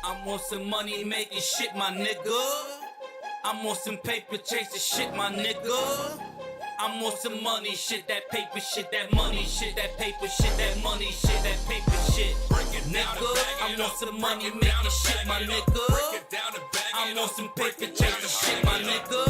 I'm on some money making shit, my nigga. I'm on some paper chasing shit, my nigga. I'm on some money shit, that paper shit, that money shit, that paper shit, that money shit, that paper shit. Nigga, I'm on some money making shit, my nigga. I'm on some paper chasing shit, my nigga.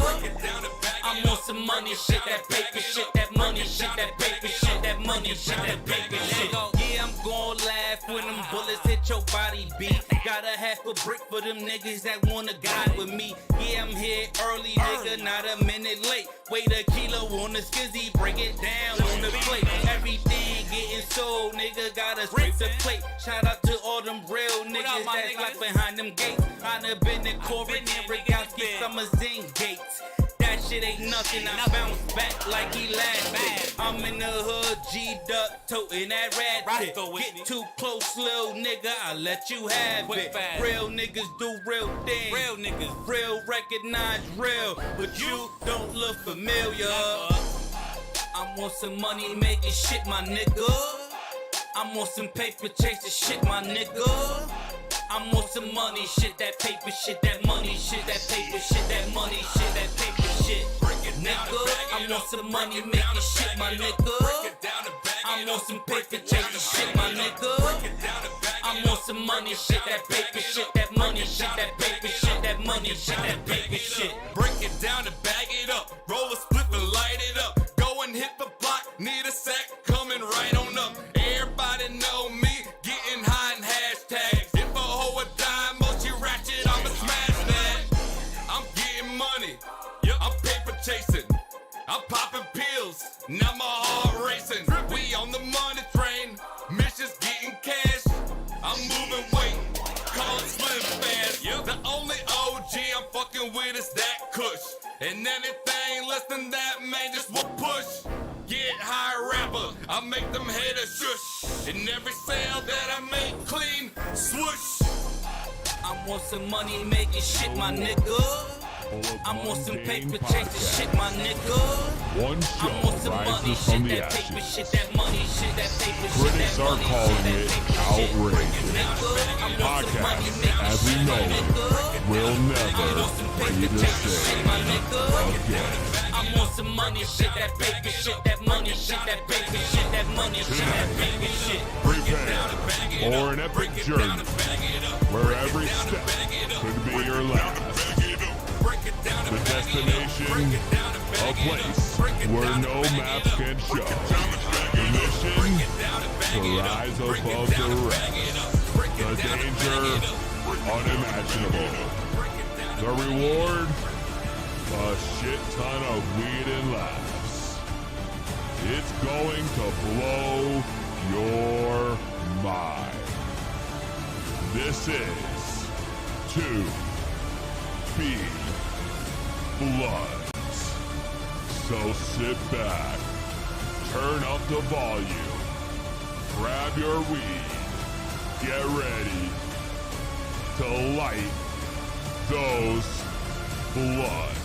I'm on some money shit, that paper shit, that money shit, that paper shit, that money shit, that paper shit. Yeah, I'm gon' laugh when them bullets hit your body beat. Got a half a brick for them niggas that wanna guide with me. Yeah, I'm here early, nigga, not a minute late. Wait a kilo on the skizzy, break it down on the plate. Everything getting sold, nigga, gotta scrape the plate. Shout out to all them real niggas that's like behind them gates. I done been in Corbin and Rogowski, Summers in Gates. That shit ain't nothing, I bounce back like he last. I'm in the hood, G'd up, toting that rat shit. Get too close, little nigga, I'll let you have it. Real niggas do real things. Real niggas, real recognize real, but you don't look familiar. I'm on some money making shit, my nigga. I'm on some paper chasing shit, my nigga. I'm on some money shit, that paper shit, that money shit, that paper shit, that money shit, that paper shit. Nigga, I'm on some money making shit, my nigga. I'm on some paper chasing shit, my nigga. I'm on some money shit, that paper shit, that money shit, that paper shit, that money shit, that paper shit. Break it down and bag it up, roll a split and light it up. Go and hit the block, need a sack, coming right on up. Everybody know me, getting high in hashtags. If a hoe a dime, or she ratchet, I'ma smash that. I'm getting money, I'm paper chasing, I'm popping pills, now my heart racing. We on the money train, missions getting cash. I'm moving weight, call it slim fast. The only OG I'm fucking with is that kush. And anything less than that, man, just will push. Get high rapper, I make them haters shush. In every sale that I make clean, swoosh. I'm on some money making shit, my nigga. I'm on some paper chasing shit, my nigga. One show I'm on some money rises from shit, the that paper ashes. shit, that money shit, that paper shit, Critics that are money calling shit, it that paper shit. outrageous. I'm on some money Podcast, making as we shit, know my it, nigga. will I'm never on some be paper the chasing shit, same my nigga. again. I'm on some money shit, that paper shit, that money shit, that paper shit, that money shit, that paper shit. Prepare for an epic journey where every step could be your last. The destination, a place where no maps can show. The mission, to rise above the rest. The danger, unimaginable. The reward, a shit ton of weed and laughs. It's going to blow your mind. This is 2B Bloods. So sit back, turn up the volume, grab your weed, get ready to light those bloods.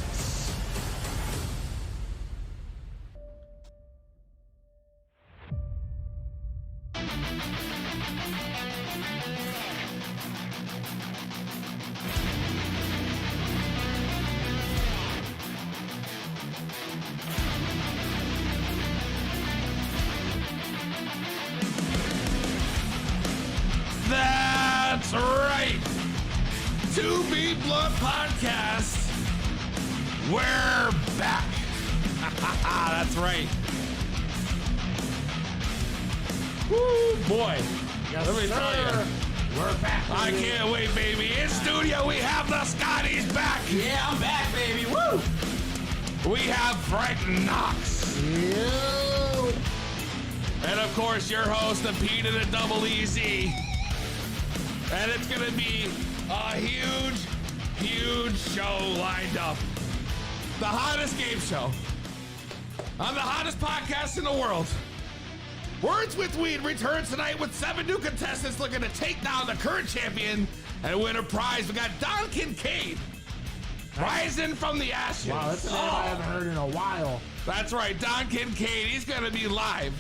That's right. 2B Blood Podcast. We're back. That's right. Woo, boy. Yes, Let me tell sir. you. We're back. I can't wait, baby. In studio, we have the Scotties back. Yeah, I'm back, baby. Woo! We have Frank Knox. Yo! And of course, your host, the P to the double EZ. And it's gonna be a huge, huge show lined up. The hottest game show on the hottest podcast in the world. Words with Weed returns tonight with 7 new contestants looking to take down the current champion and win a prize. We got Don Kincaid rising from the ashes. Wow, that's a name I haven't heard in a while. That's right, Don Kincaid. He's gonna be live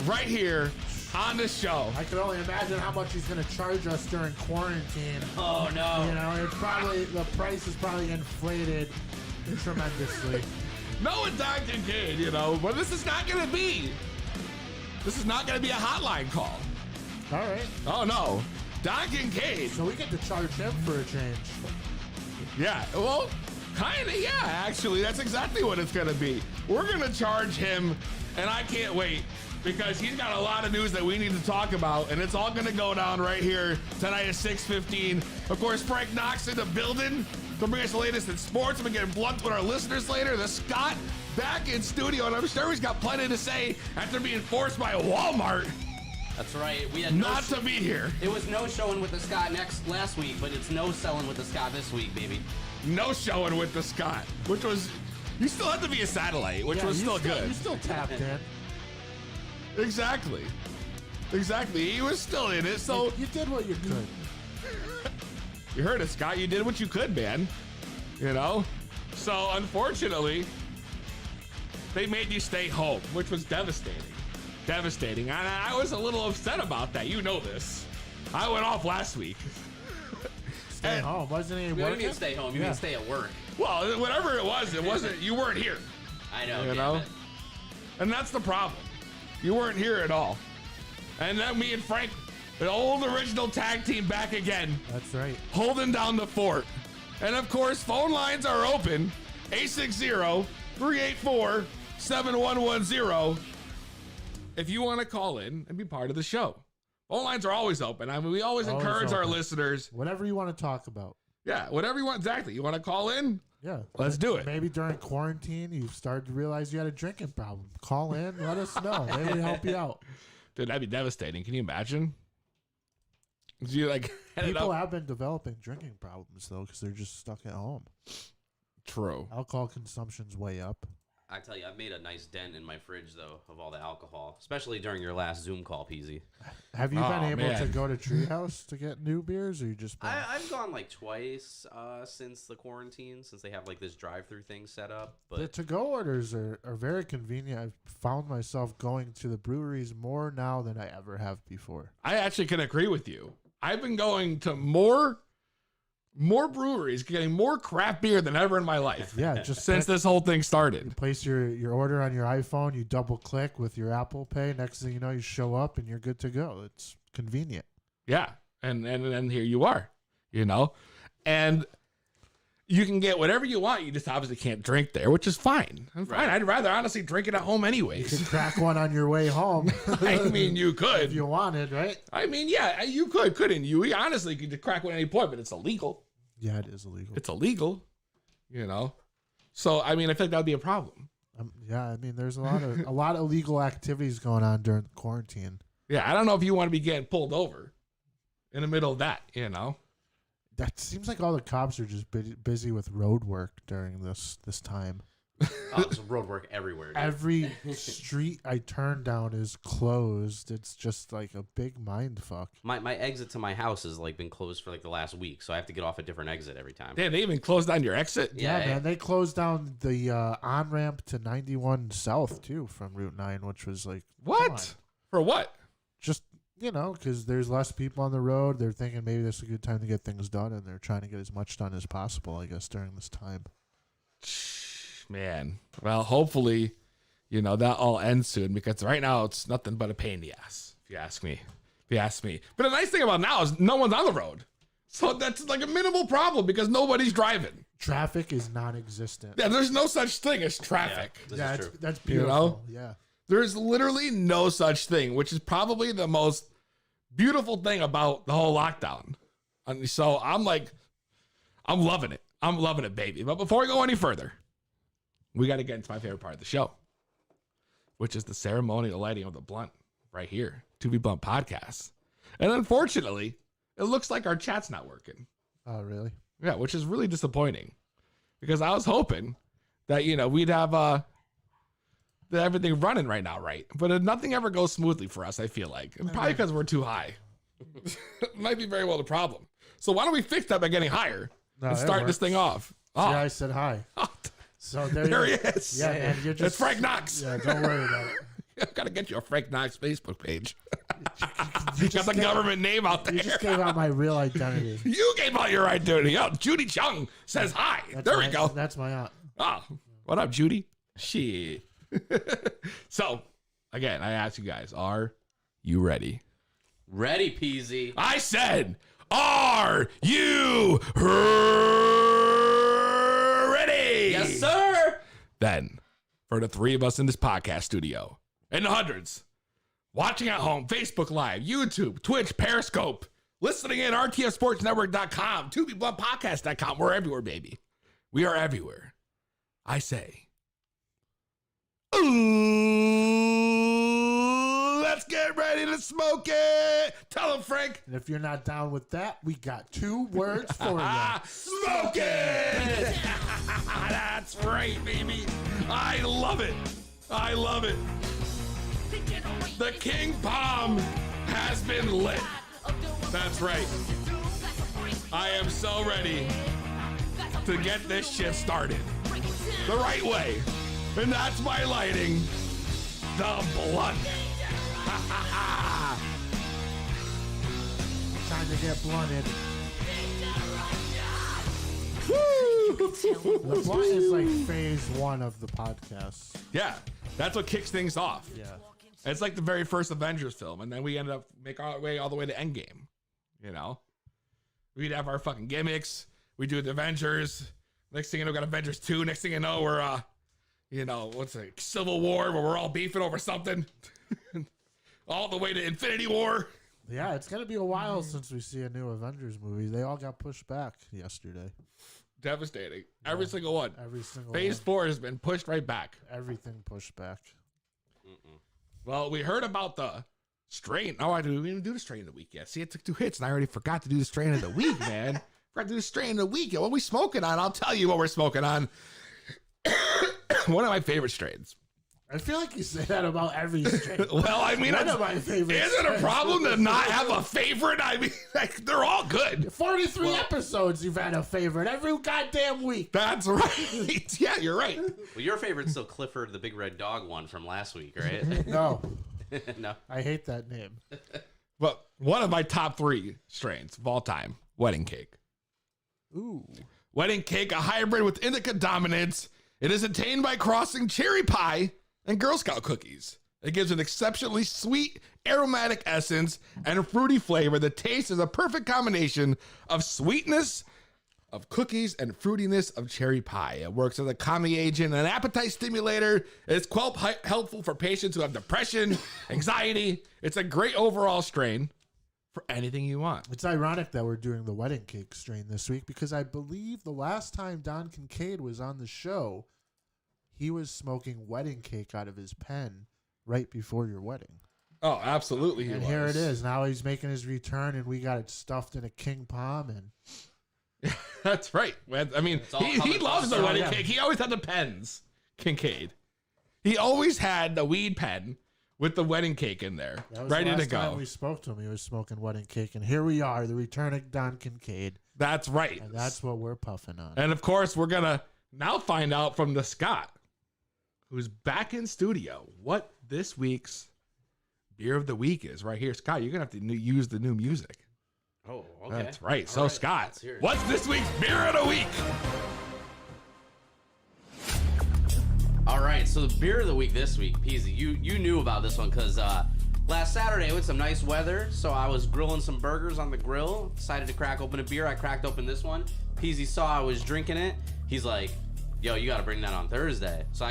right here on the show. I can only imagine how much he's going to charge us during quarantine. Oh no. You know, it's probably the price is probably inflated tremendously. No, it's not Kincaid, you know, but this is not going to be. This is not going to be a hotline call. All right. Oh no, Don Kincaid. So we get to charge him for a change. Yeah, well, kind of, yeah, actually, that's exactly what it's going to be. We're going to charge him, and I can't wait, because he's got a lot of news that we need to talk about, and it's all going to go down right here tonight at 6:15. Of course, Frank Knox in the building to bring us the latest in sports. We're getting blunt with our listeners later. The Scott back in studio, and I'm sure he's got plenty to say after being forced by Walmart That's right. We had not to be here. It was no showing with the Scott last week, but it's no selling with the Scott this week, baby. No showing with the Scott, which was, you still had to be a satellite, which was still good. You still tapped in. Exactly. He was still in it, so You did what you could. you heard it, Scott. You did what you could, man. You know? So, unfortunately, they made you stay home, which was devastating. And I was a little upset about that. You know this. I went off last week. Stay home. Wasn't he We don't working? mean stay home. You mean stay at work. Well, whatever it wasn't, you weren't here. I know. You damn know? it. And that's the problem. You weren't here at all. And then me and Frank, the old original tag team back again, That's right. holding down the fort. And of course, phone lines are open. 860-384-7110. If you want to call in and be part of the show. Phone lines are always open. I mean, we always Always encourage our open. listeners. Whatever you want to talk about. Yeah, whatever you want. Exactly. You want to call in? Yeah. Let's do it. Maybe during quarantine, you started to realize you had a drinking problem. Call in, let us know. Maybe we help you out. Dude, that'd be devastating. Can you imagine? You like People have been developing drinking problems, though, because they're just stuck at home. True. Alcohol consumption's way up. I tell you, I've made a nice dent in my fridge, though, of all the alcohol, especially during your last Zoom call, Peezy. Have you been able to man. go to Treehouse to get new beers, or you just been... I've gone like twice since the quarantine, since they have like this drive-through thing set up. The But to-go orders are very convenient. I've found myself going to the breweries more now than I ever have before. I actually can agree with you. I've been going to more breweries, getting more craft beer than ever in my life. Yeah, just Since this whole thing started. place your order on your iPhone, you double click with your Apple Pay. Next thing you know, you show up and you're good to go. It's convenient. Yeah. And here you are, you know, and you can get whatever you want. You just obviously can't drink there, which is fine. I'm fine. I'd rather honestly drink it at home You anyways. could crack one on your way home I mean, you could. if you wanted, right? I mean, yeah, you couldn't you? We honestly could crack one at any point, but it's illegal. Yeah, it is illegal. It's illegal, you know. So I mean, I think that would be a problem. Yeah, I mean, there's a lot of illegal activities going on during the quarantine. Yeah, I don't know if you want to be getting pulled over in the middle of that, you know. That seems like all the cops are just busy with road work during this time. there's road work everywhere. Dude. Every street I turn down is closed. It's just like a big mind fuck. My exit to my house has like been closed for like the last week, so I have to get off a different exit every time. Damn, they even closed down your exit. Yeah, man. They closed down the on ramp to 91 South too from Route 9, which was like What? For what? just because there's less people on the road. They're thinking maybe this is a good time to get things done, and they're trying to get as much done as possible, I guess, during this time. Man, well, hopefully, that all ends soon, because right now it's nothing but a pain in the ass, if you ask me. But the nice thing about now is no one's on the road. So that's like a minimal problem because nobody's driving. Traffic is non-existent. Yeah, there's no such thing as traffic. This Yeah, is true. that's beautiful. Yeah. There's literally no such thing, which is probably the most beautiful thing about the whole lockdown. And so I'm loving it. I'm loving it, baby. But before we go any further, we got to get into my favorite part of the show, which is the ceremonial lighting of the blunt right here, To Be Blunt Podcast. And unfortunately, it looks like our chat's not working. Oh, really? Yeah, which is really disappointing because I was hoping that, we'd have everything running right now, right? But nothing ever goes smoothly for us, I feel like. And probably because we're too high. Might be very well the problem. So why don't we fix that by getting higher and it start this works. thing off? See, I said hi. So there he you is. Yeah, man. You're just, It's Frank Knox. Yeah, don't worry about it. I've got to get you a Frank Knox Facebook page. You Got the government name out there. You just gave out my real identity. You gave out your identity. Oh, Judy Chung says hi. There we go. That's my aunt. Oh, what up, Judy? Shit. So, again, I ask you guys, are you ready? Ready, Peezy. I said, are you ready? Yes, sir. Then, for the three of us in this podcast studio, and the hundreds, watching at home, Facebook Live, YouTube, Twitch, Periscope, listening in, rtfsportsnetwork.com, 2B1podcast.com, we're everywhere, baby. We are everywhere. I say, ooh, let's get ready to smoke it. Tell him, Frank. And if you're not down with that, we got 2 words for you. Smoke it. That's right, baby. I love it. I love it. The King Palm has been lit. That's right. I am so ready to get this shit started the right way. And that's by lighting the blunt. Time to get blunted. Woo! The blunt is like phase 1 of the podcast. Yeah, that's what kicks things off. Yeah. It's like the very first Avengers film, and then we ended up make our way all the way to Endgame. You know, we'd have our fucking gimmicks. We do the Avengers. Next thing you know, we got Avengers 2. Next thing you know, we're what's it? Civil War, where we're all beefing over something. All the way to Infinity War. Yeah, it's going to be a while since we see a new Avengers movie. They all got pushed back yesterday. Devastating. Yeah. Every single one. Every single Phase one. 4 has been pushed right back. Everything pushed back. Well, we heard about the strain. Oh, I didn't even do the strain of the week yet. See, it took 2 hits, and I already forgot to do the strain of the week, man. Forgot to do the strain of the week. What are we smoking on? I'll tell you what we're smoking on. One of my favorite strains. I feel like you say that about every strain. Well, I mean, one of my favorites. Is it a problem to not have a favorite? I mean, like, they're all good. 43 episodes you've had a favorite every goddamn week. That's right. Yeah, you're right. Well, your favorite's still Clifford, the big red dog one from last week, right? No. No. I hate that name. But one of my top 3 strains of all time, Wedding Cake. Ooh. Wedding Cake, a hybrid with indica dominance. It is attained by crossing cherry pie and Girl Scout cookies. It gives an exceptionally sweet, aromatic essence and a fruity flavor. The taste is a perfect combination of sweetness of cookies and fruitiness of cherry pie. It works as a calming agent and an appetite stimulator. It's quite helpful for patients who have depression, anxiety. It's a great overall strain for anything you want. It's ironic that we're doing the Wedding Cake strain this week because I believe the last time Don Kincaid was on the show, he was smoking wedding cake out of his pen right before your wedding. Oh, absolutely. And here it is. Now he's making his return, and we got it stuffed in a King Palm. And that's right. I mean, he loves the wedding cake. He always had the pens, Kincaid. He always had the weed pen with the wedding cake in there, ready to go. Time we spoke to him, he was smoking wedding cake, and here we are, the return of Don Kincaid. That's right. And that's what we're puffing on. And of course, we're gonna now find out from the Scott, who's back in studio, what this week's beer of the week is. Right here, Scott. You're gonna have to use the new music. Oh, okay. That's right. All So, right. Scott, what's this week's beer of the week? All right, so the beer of the week this week, Peezy, you knew about this one because last Saturday with some nice weather, so I was grilling some burgers on the grill, decided to crack open a beer. I cracked open this one. Peezy saw I was drinking it. He's like, yo, you got to bring that on Thursday. So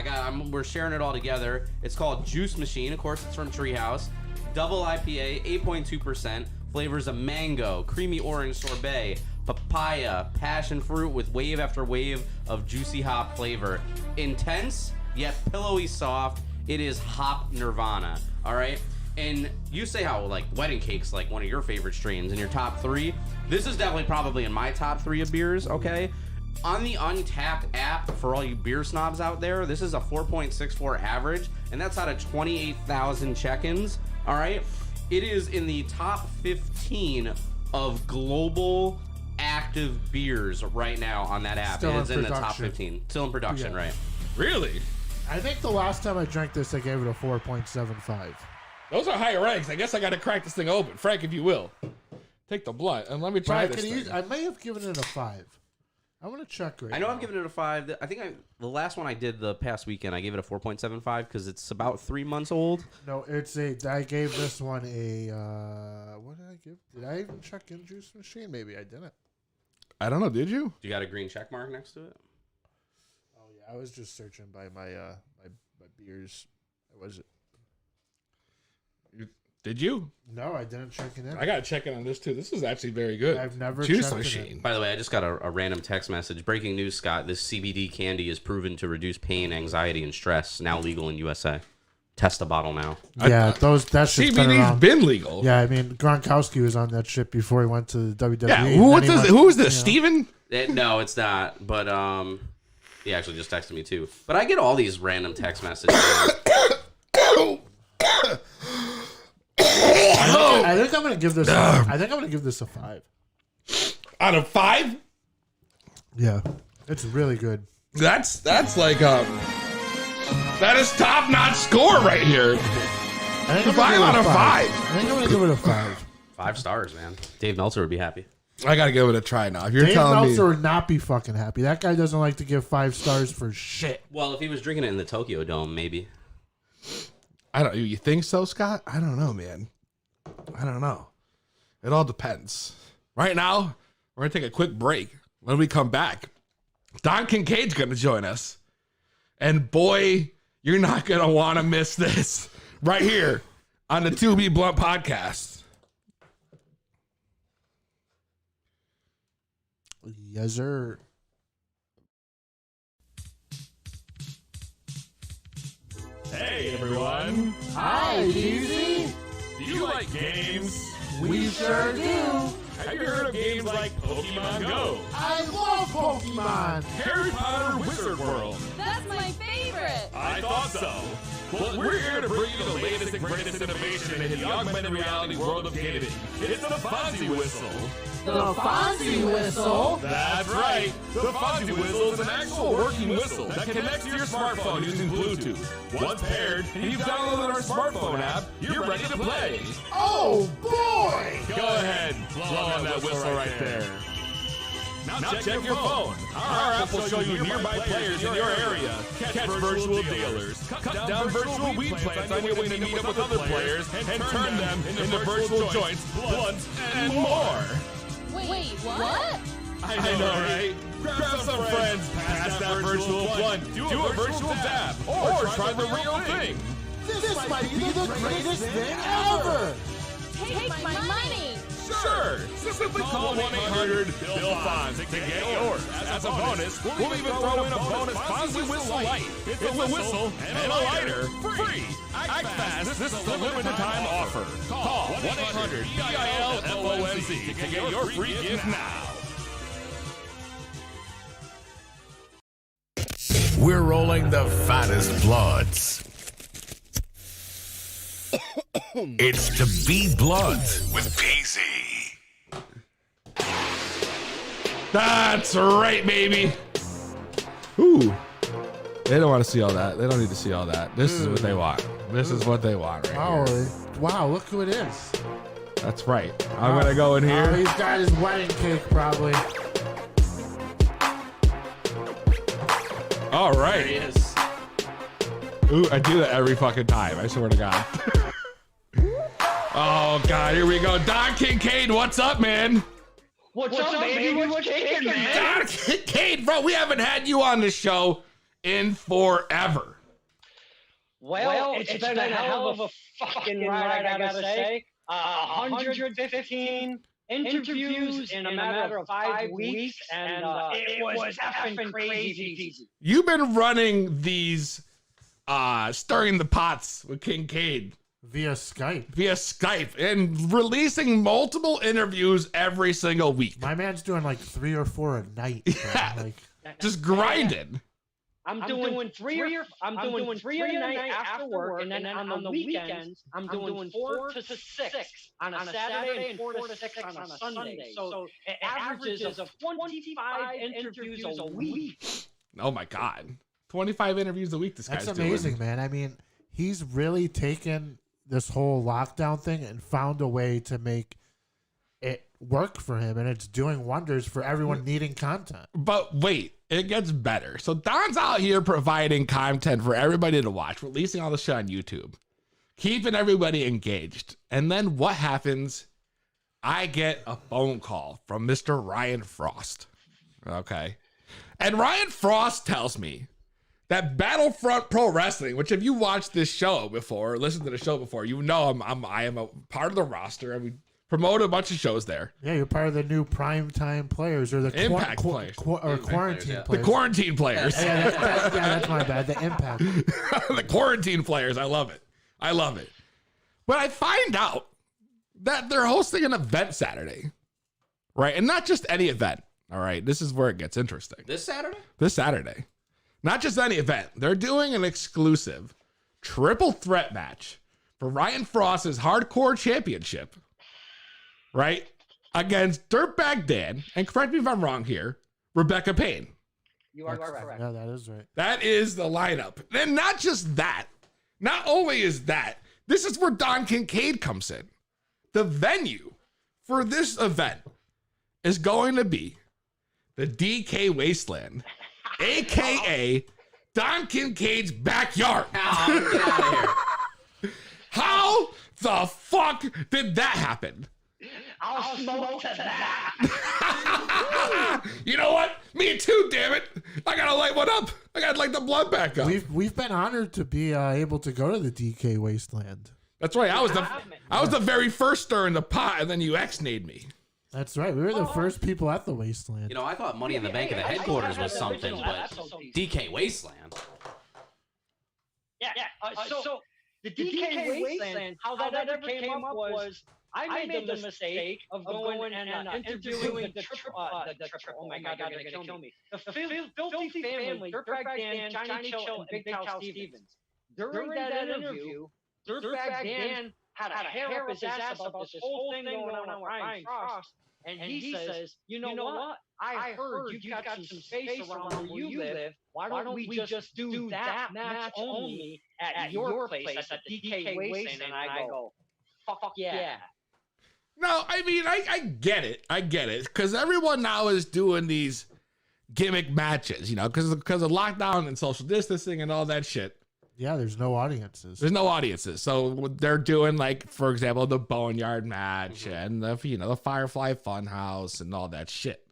we're sharing it all together. It's called Juice Machine. Of course, it's from Treehouse. Double IPA, 8.2%. Flavors of mango, creamy orange sorbet, papaya, passion fruit with wave after wave of juicy hop flavor. Intense, yet pillowy soft. It is hop nirvana, all right? And you say how, like, wedding cake's like one of your favorite strains in your top 3. This is definitely probably in my top 3 of beers, okay? On the Untapped app, for all you beer snobs out there, this is a 4.64 average, and that's out of 28,000 check-ins, all right? It is in the top 15 of global active beers right now on that app. Still It's in in the top production. 15. Still in production, Yeah. right? Really? I think the last time I drank this, I gave it a 4.75. Those are higher ranks. I guess I got to crack this thing open. Frank, if you will. Take the blunt and let me try this thing. I may have given it a 5. I want to check right I know now. I've given it a 5. I think the last one I did the past weekend, I gave it a 4.75 because it's about 3 months old. No, I gave this one a, what did I give? Did I even check in Juice Machine? Maybe I didn't. I don't know. Did you? You got a green check mark next to it? Oh, yeah. I was just searching by my beers. What was it? Did you? No, I didn't check it in. I got to check in on this, too. This is actually very good. I've never Juice checked it Machine. in. By the way, I just got a random text message. Breaking news, Scott. This CBD candy is proven to reduce pain, anxiety, and stress. Now legal in USA. Test the bottle now. Yeah, that shit's been CBD's around. been legal. Yeah, I mean, Gronkowski was on that shit before he went to the WWE. Yeah, and then who is this? Steven? No, it's not. But he actually just texted me too. But I get all these random text messages. I think I'm gonna give this. I think I'm gonna give this a 5. Out of 5? Yeah, it's really good. That's like that is top notch score right here. I think I'm 5 gonna out give it of a 5. I think I'm gonna give it a 5. 5 stars, man. Dave Meltzer would be happy. I gotta give it a try now. If you're Dave telling Meltzer me, would not be fucking happy. That guy doesn't like to give 5 stars for shit. Well, if he was drinking it in the Tokyo Dome, maybe. I don't. You think so, Scott? I don't know, man. I don't know. It all depends. Right now, we're gonna take a quick break. When we come back, Don Kincaid's gonna join us, and boy, you're not gonna want to miss this right here on the 2B Blunt podcast. Yes, sir. Hey everyone! Hi, Peezy. Do you like games? We sure do. Have you heard of games like Pokemon Go, I love Pokemon. Harry Potter Wizard World? That's my favorite! I thought so. Well, we're here to bring you the latest and greatest innovation in the augmented reality world of gaming. It's the Fonzie Whistle. The Fonzie Whistle. That's right. The Fonzie Whistle is an actual working whistle that connects to your smartphone using Bluetooth. Once paired, and you've downloaded our smartphone app, you're ready to play. Oh boy! Go ahead, blow on that whistle right there. Now check your phone. Our app will show you nearby players in your area, catch virtual dealers, cut down virtual weed plants on your way to meet up with other players, and turn them into virtual joints, blunts, and more. Wait, what? I know, right? Grab some friends, pass that virtual blunt, do a virtual dab, or try the real thing. This might be the greatest thing ever. Take my money! Sure! Simply call 1-800-BILL-FONZ to get yours. As a bonus, we'll even throw in a bonus Fonzie Whistle Light. It's a whistle and a lighter. Free! Act fast. This is a limited time offer. Call 1-800-BILL-FONZ to get your free gift now. We're rolling the fattest bloods. It's To Be Blunt with Peezy. That's right, baby. Ooh. They don't want to see all that. They don't need to see all that. This is what they want. This is what they want right here. Wow, look who it is. That's right. I'm going to go in Oh, here. he's got his wedding cake, probably. All There right. he is. Ooh, I do that every fucking time. I swear to God. Oh, God. Here we go. Don Kincaid, what's up, man? What's up, baby? What's shaking, man? Don Kincaid, bro, we haven't had you on the show in forever. Well, it's been a hell of a fucking ride, I gotta say. 115 interviews in a matter of 5 weeks, and it was effing crazy. You've been running these stirring the pots with Kincaid Via Skype. and releasing multiple interviews every single week. My man's doing like 3 or 4 a night. Yeah. Like, Just grinding. I'm doing three a night after work, and then on the weekends, I'm doing 4 to 6 on a Saturday and 4 to 6 on a Sunday. So it averages of 25 interviews a week. Oh my God. 25 interviews a week this that's guy's amazing, doing. man. I mean, he's really taken this whole lockdown thing and found a way to make it work for him, and it's doing wonders for everyone needing content. But wait, it gets better. So Don's out here providing content for everybody to watch, releasing all the shit on YouTube, keeping everybody engaged. And then what happens? I get a phone call from Mr. Ryan Frost. Okay. And Ryan Frost tells me that Battlefront Pro Wrestling, which if you watched this show before, listened to the show before, you know I am a part of the roster, and we promote a bunch of shows there. Yeah, you're part of the new primetime players, or the Impact players. Quarantine players. The quarantine players. Yeah, that's my bad. The Impact. The quarantine players. I love it. I love it. But I find out that they're hosting an event Saturday, right? And not just any event. All right. This is where it gets interesting. This Saturday? This Saturday. Not just any event. They're doing an exclusive triple threat match for Ryan Frost's Hardcore Championship, right? Against Dirtbag Dan, and correct me if I'm wrong here, Rebecca Payne. You are correct. Yeah, that is right. That is the lineup. And not just that. Not only is that, this is where Don Kincaid comes in. The venue for this event is going to be the DK Wasteland, a.k.a. Don Kincaid's backyard. Oh, get out of here. How the fuck did that happen? I'll smoke to that. You know what? Me too, damn it. I gotta light one up. I gotta light the blood back up. We've been honored to be able to go to the DK Wasteland. That's right. I was the very first stir in the pot, and then you ex-nayed me. That's right. We were the first people at the Wasteland. You know, I thought Money in the Bank at the headquarters was something, but DK Wasteland. Yeah. So the DK Wasteland, how that ever came up was I made the mistake of going and interviewing the triple. Oh my God, they're gonna kill me. The filthy family, Dirtbag Dan, Johnny Chill, and Big Cal Stevens. During that interview, Dirtbag Dan had a hair up his ass about this whole thing going on with Ryan Frost, and he says, "You know what? I heard you got some space around where you live. Why don't we just do that match only at your place at the DK Wasteland?" And I go, "Fuck yeah." No, I mean, I get it. I get it. Because everyone now is doing these gimmick matches, you know, because of lockdown and social distancing and all that shit. Yeah, there's no audiences. There's no audiences. So they're doing, like, for example, the Boneyard match and the Firefly Funhouse and all that shit.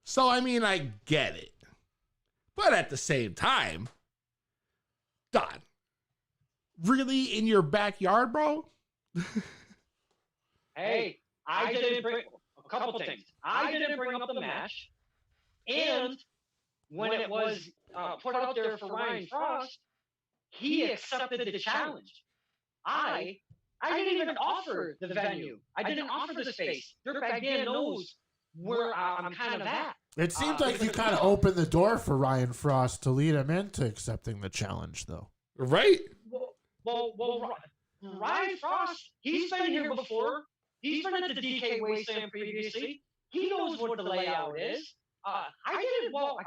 So, I mean, I get it. But at the same time, Don, really in your backyard, bro? Hey, I didn't bring a couple things. I didn't bring up the match, and when it was put out there for Ryan Frost, he accepted the challenge. I didn't even offer the venue. I didn't offer the space. Dirtbag Dan knows where I'm kind of at. It seems like you kind of opened the door for Ryan Frost to lead him into accepting the challenge, though. Right? Well, Ryan Frost, he's been here before. He's been at the DK Wasteland previously. He knows what the layout is. I didn't. Well,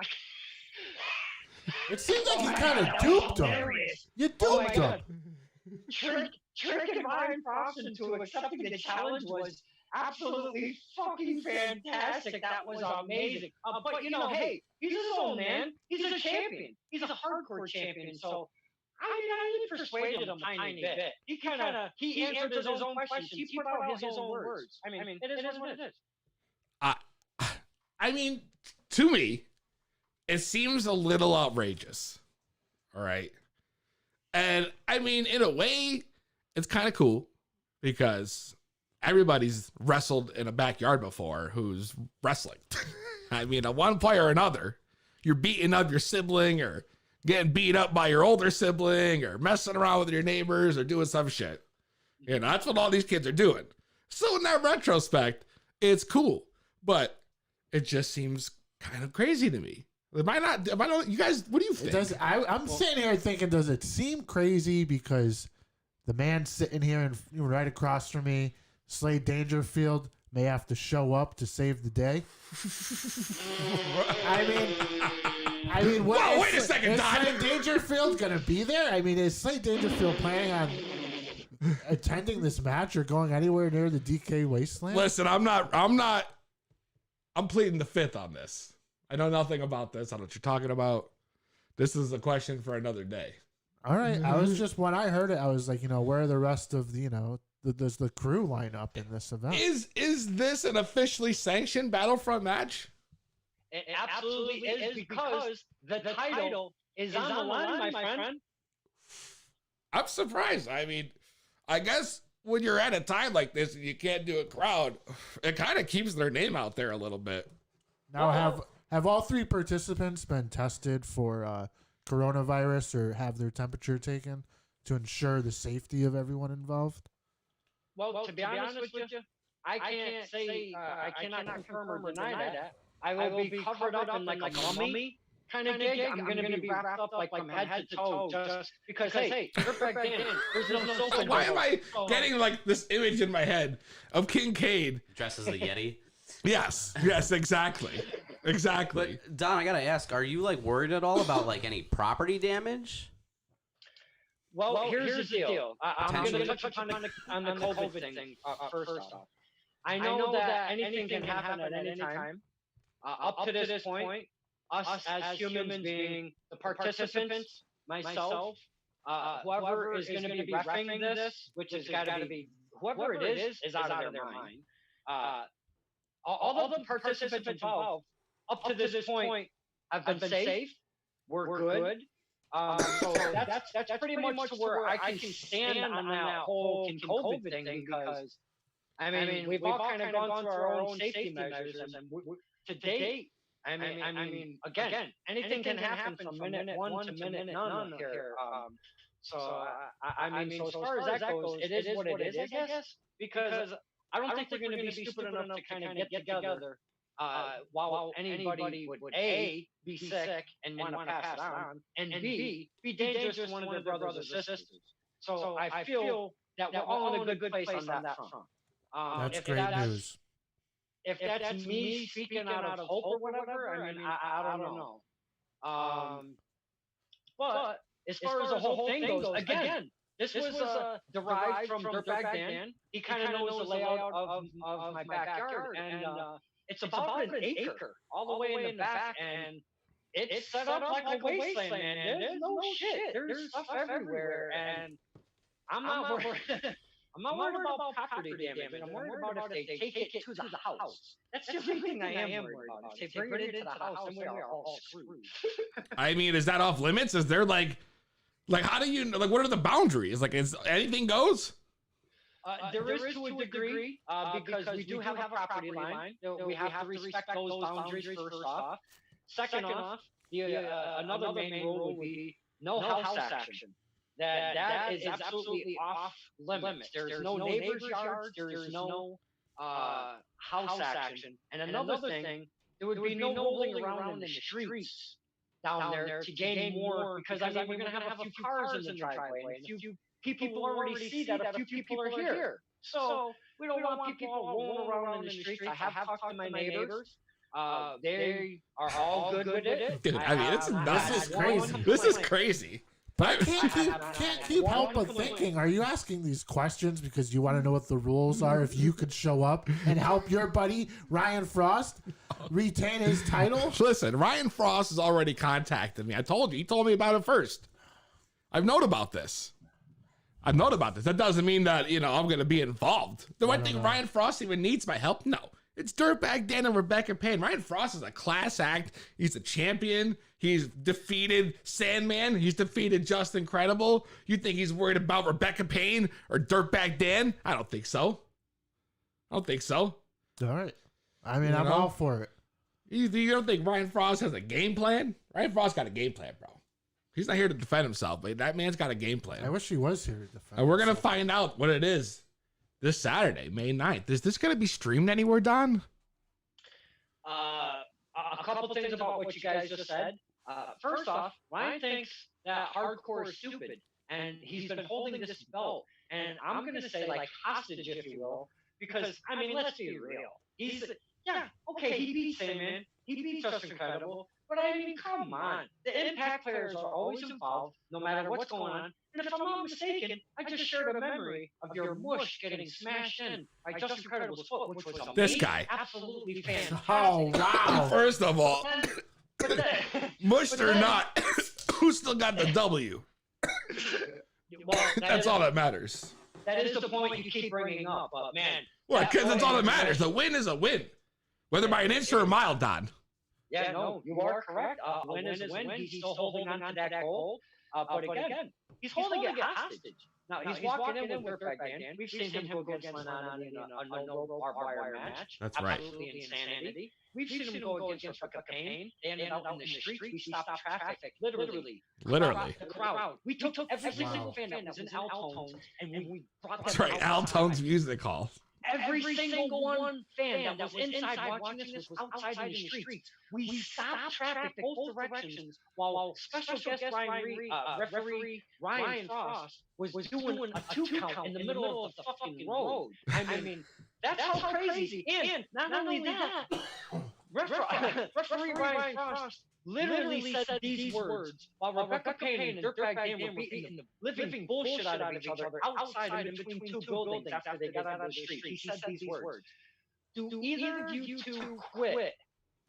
it seems like you kind of duped him. You duped him. Tricking Ryan Frost into accepting the challenge was absolutely fucking fantastic. That was amazing. But you know, hey, he's his own man. He's a champion. He's a hardcore champion. So I persuaded him a tiny bit. He answered his own questions. He put out his own words. I mean, it is what it is. I mean, to me, it seems a little outrageous. All right. And I mean, in a way, it's kind of cool because everybody's wrestled in a backyard before who's wrestling. I mean, at one point or another, you're beating up your sibling or getting beat up by your older sibling or messing around with your neighbors or doing some shit. You know, that's what all these kids are doing. So in that retrospect, it's cool, but it just seems kind of crazy to me. Am I not, you guys, what do you think? I'm sitting here thinking, does it seem crazy because the man sitting here and right across from me, Slade Dangerfield, may have to show up to save the day? I mean, what? Whoa, wait a second, is Don. Slade Dangerfield gonna be there? I mean, is Slade Dangerfield planning on attending this match or going anywhere near the DK Wasteland? Listen, I'm pleading the fifth on this. I know nothing about this. I don't know what you're talking about. This is a question for another day. All right. I was just, when I heard it, I was like, where are the rest of the, does the crew line up in this event? Is this an officially sanctioned Battlefront match? It absolutely is because the title is on the line, my friend. I'm surprised. I mean, I guess when you're at a time like this and you can't do a crowd, it kind of keeps their name out there a little bit. Now, have all three participants been tested for coronavirus or have their temperature taken to ensure the safety of everyone involved? Well, to be honest with you, I can't say, I cannot confirm or deny that. I will be covered up in like a mummy kind of gig. I'm going to be wrapped up like from head to toe just because, hey, dirtbag Dan, there's no soap. Why am I getting like this image in my head of Kincaid Dressed as a Yeti? Yes, exactly. Exactly. But Don, I gotta ask, are you like worried at all about like any property damage? Well, here's the deal. I'm going to touch upon the COVID thing first off. I know that anything can happen at any time. Up to this point, us as humans being the participants, myself, whoever is going to be reffing this, which has got to be whoever it is out of their mind. All the participants involved up to this point have been safe. We're good. So that's pretty much where I can stand on that whole COVID thing because I mean we've all kind of gone through our own safety measures and to date. I mean, again, anything can happen from minute one to minute none here. So I mean, so as far as that goes, it is what it is, I guess, because I don't think they're going to be stupid enough to kind of get together while anybody would A, be sick and want to pass it on, and B, be dangerous to one of their brothers or sisters. So I feel that we're all in a good place on that front. That's great news. If that's me speaking out of hope or whatever, I mean, I don't know. But as far as the whole thing goes, again, this was derived from Dirtbag Dan. He kind of knows the layout of my backyard, and it's about an acre all the way in the back, and it's set up like a wasteland, man. There's no shit. There's stuff everywhere, and I'm not worried. I'm not worried about property damage. I'm worried about if they take it to the house. That's the only thing I am worried about. If they bring it into the house, then we are all screwed. I mean, is that off limits? Is there like how do you like? What are the boundaries? Like, is anything goes? There is to a degree because we do have a property line. We have to respect those boundaries first off. Second off, another main rule would be no house action. That is absolutely off limits. There's no neighbor's yards. There's no house action. And another thing, there would be no rolling around in the streets down there to gain more because I mean we're going to have a few cars in the driveway and a few people already see that a few people are here. So we don't want people all rolling around in the streets. I have talked to my neighbors. They are all good with it. Dude, I mean, it's nuts. This is crazy. This is crazy. But I can't keep help but thinking, are you asking these questions because you want to know what the rules are if you could show up and help your buddy Ryan Frost retain his title? Listen, Ryan Frost has already contacted me. I told you. He told me about it first. I've known about this. That doesn't mean that, I'm going to be involved. Do I think Ryan Frost even needs my help? No. It's Dirtbag Dan and Rebecca Payne. Ryan Frost is a class act. He's a champion. He's defeated Sandman. He's defeated Just Incredible. You think he's worried about Rebecca Payne or Dirtbag Dan? I don't think so. All right. I mean, I'm all for it. You don't think Ryan Frost has a game plan? Ryan Frost got a game plan, bro. He's not here to defend himself, but that man's got a game plan. I wish he was here to defend And we're going to find out what it is this Saturday, May 9th. Is this going to be streamed anywhere, Don? A couple things about what you guys just said. First off, Ryan thinks that hardcore is stupid, and he's been holding this belt, and I'm going to say like hostage, if you will, because, I mean, let's be real. He beat Sandman, he beat Just Incredible, But I mean, come on. The Impact players are always involved, no matter what's going on. And if I'm not mistaken, I just shared a memory of your mush getting smashed in by Justin Credible's foot, which was amazing, This guy. absolutely fantastic. Oh, wow. First of all, But then, mushed or not, who still got the W? well, That's all that matters. That is the point you keep bringing up, but man. Well, because that's all that matters. A win is a win, whether by an inch or a mile, Don. Yeah, no, you are correct. Win is a win. He's still holding on to that gold. But again, he's holding it hostage. Now, he's walking in with Dirtbag Dan. We've seen him go against Lennon in a no-rope barbed wire match. That's right. Absolutely insanity. We've seen him go against Rebecca Payne. They ended out in the streets. We stopped traffic, literally. Literally. The crowd. We took every single fan that was in Altones, and we brought them That's right. Altone's music hall. Every single one fan that was inside watching this was outside in the streets. We stopped traffic both directions while special guest referee Ryan Frost was doing a 2 count in the middle of the fucking road. I mean, that's how crazy. And not only that, referee Ryan Frost literally said these words while Rebecca Payne and Dirtbag Dan were beating the living bullshit out of each other outside in between two buildings after they got out of the street. He said these words. Do either of you two quit?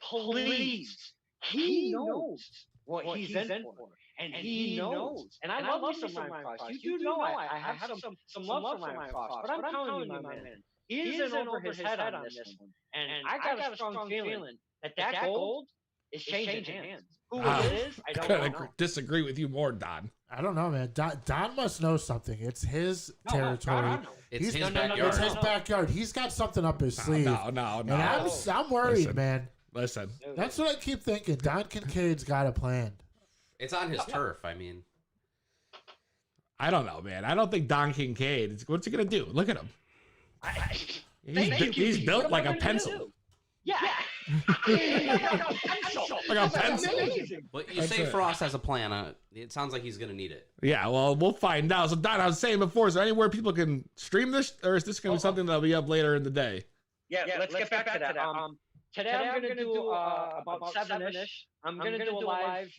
Please. He knows what he's in for. And he knows. And I love me some Ryan Frost. You do know I have some love for Ryan Frost. But I'm telling you, my man, he is in over his head on this one. And I got a strong feeling that gold is changing hands. Who it is, I don't know. Disagree with you more, Don. I don't know, man. Don must know something. It's his territory. It's his backyard. It's his backyard. He's got something up his sleeve. No. And I'm worried, man. Listen. That's what I keep thinking. Don Kincaid's got a plan. It's on his turf. I mean, I don't know, man. I don't think Don Kincaid. What's he gonna do? Look at him. He's built like a pencil. Yeah. Like a pencil. But you say Frost has a plan. It sounds like he's going to need it. Yeah, well, we'll find out. So, Don, I was saying before, is there anywhere people can stream this? Or is this going to be something that'll be up later in the day? Yeah, let's get back to that. Today I'm going to do about 7-ish. I'm going to do a live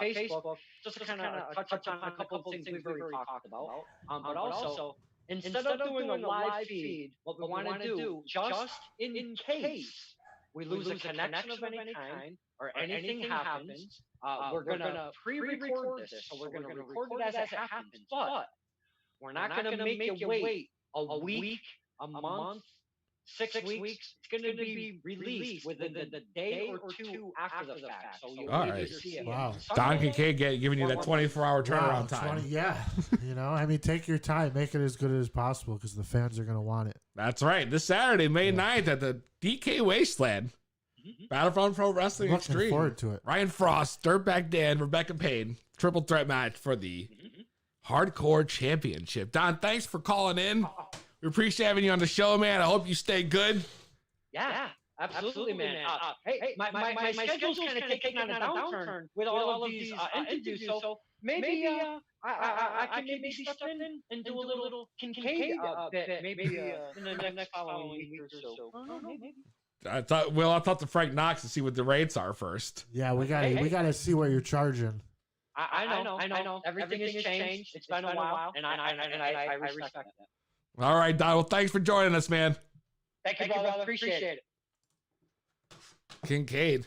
Facebook just to kind of touch on a couple of things we've already talked about. But also, instead of doing a live feed, what we want to do, just in case we lose a connection of any kind or anything happens, we're going to pre-record this. So we're going to record it as it happens. But we're not going to make you wait a week, a month, 6 weeks. It's going to be released within the day or two after the fact. So you'll either see it. Wow. Don Kincaid giving you that 24-hour turnaround time. Yeah. I mean, take your time. Make it as good as possible because the fans are going to want it. That's right. This Saturday, May 9th at the DK Wasteland. Battlefront Pro Wrestling Looking Extreme. forward to it. Ryan Frost, Dirtbag Dan, Rebecca Payne. Triple threat match for the Hardcore Championship. Don, thanks for calling in. We appreciate having you on the show, man. I hope you stay good. Yeah, absolutely, man. Hey, my schedule's kind of taking on a downturn with all of these interviews, so maybe I can maybe step in and do a little Kincaid bit, maybe in the next following week or so. Maybe. I thought to Frank Knox to see what the rates are first. Yeah, we gotta see what you're charging. I know. Everything has changed. It's been a while, and I respect that. All right, Don. Well, thanks for joining us, man. Thank you, brother. Appreciate it. Kincaid.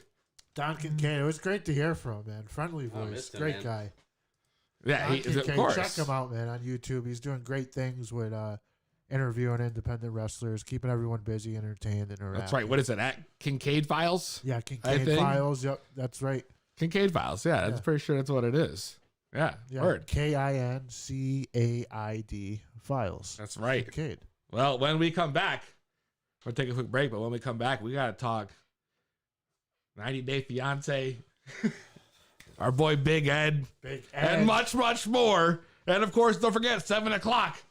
Don Kincaid. It was great to hear from him, man. Friendly voice. Great guy. Yeah, Kincaid, of course. check him out, man, on YouTube. He's doing great things with interviewing independent wrestlers, keeping everyone busy, entertained, and That's right. What is it? At Kincaid Files? Yeah, Kincaid Files. Yep, that's right. Kincaid Files. Yeah, I'm pretty sure that's what it is. Yeah, word. Kincaid Files. That's right. Kincaid. Well, when we come back, we'll take a quick break, but when we come back, we got to talk 90 Day Fiance, our boy Big Ed, and much, much more. And of course, don't forget, 7 o'clock,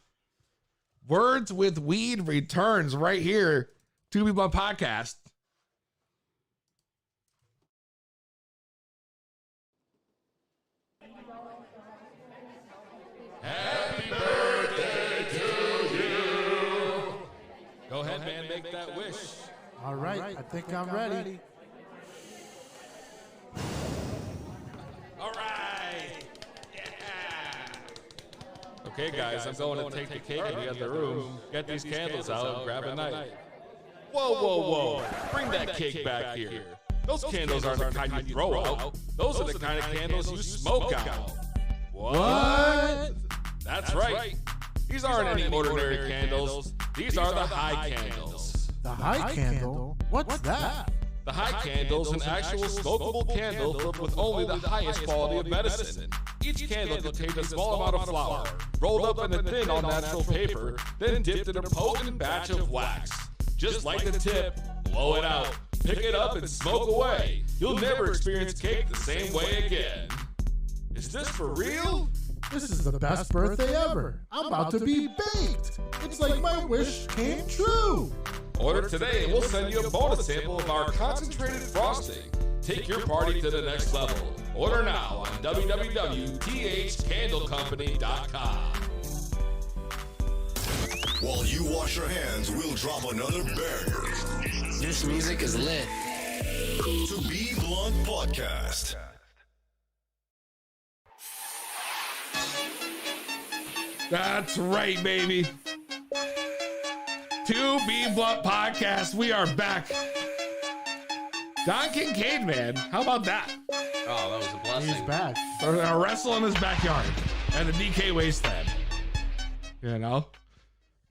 Words with Weed returns right here, 2 People on Podcast. Happy birthday to you. Go ahead, man, make that wish. All right, I think I'm ready. Okay, guys, I'm going to take the cake in the other room, get these candles out, and grab a knife. Whoa, whoa, whoa. Bring that cake back here. Those candles aren't the kind you throw out. Those are the kind of candles you smoke out. What? That's right. These aren't any ordinary candles. These are the high candles. The high candle? What's that? The high candle is an actual smokable candle filled with only the highest quality of medicine. Each candle contains a small amount of flour, rolled up in a thin all-natural paper, then dipped in a potent batch of wax. Just like the tip, blow it out, pick it up and smoke away. You'll never experience cake the same way again. Is this for real? This is the best birthday ever. I'm about to be baked. It's like my wish came true. Order today and we'll send you a bonus sample of our concentrated frosting. Take your party to the next level. Order now on www.thcandlecompany.com. While you wash your hands, we'll drop another banger. This music is lit. To Be Blunt Podcast. That's right, baby. To Be Blunt Podcast, we are back. Don Kincaid, man. How about that? Oh, that was a blessing. He's back. We're gonna wrestle in his backyard at the DK Wasteland. You know?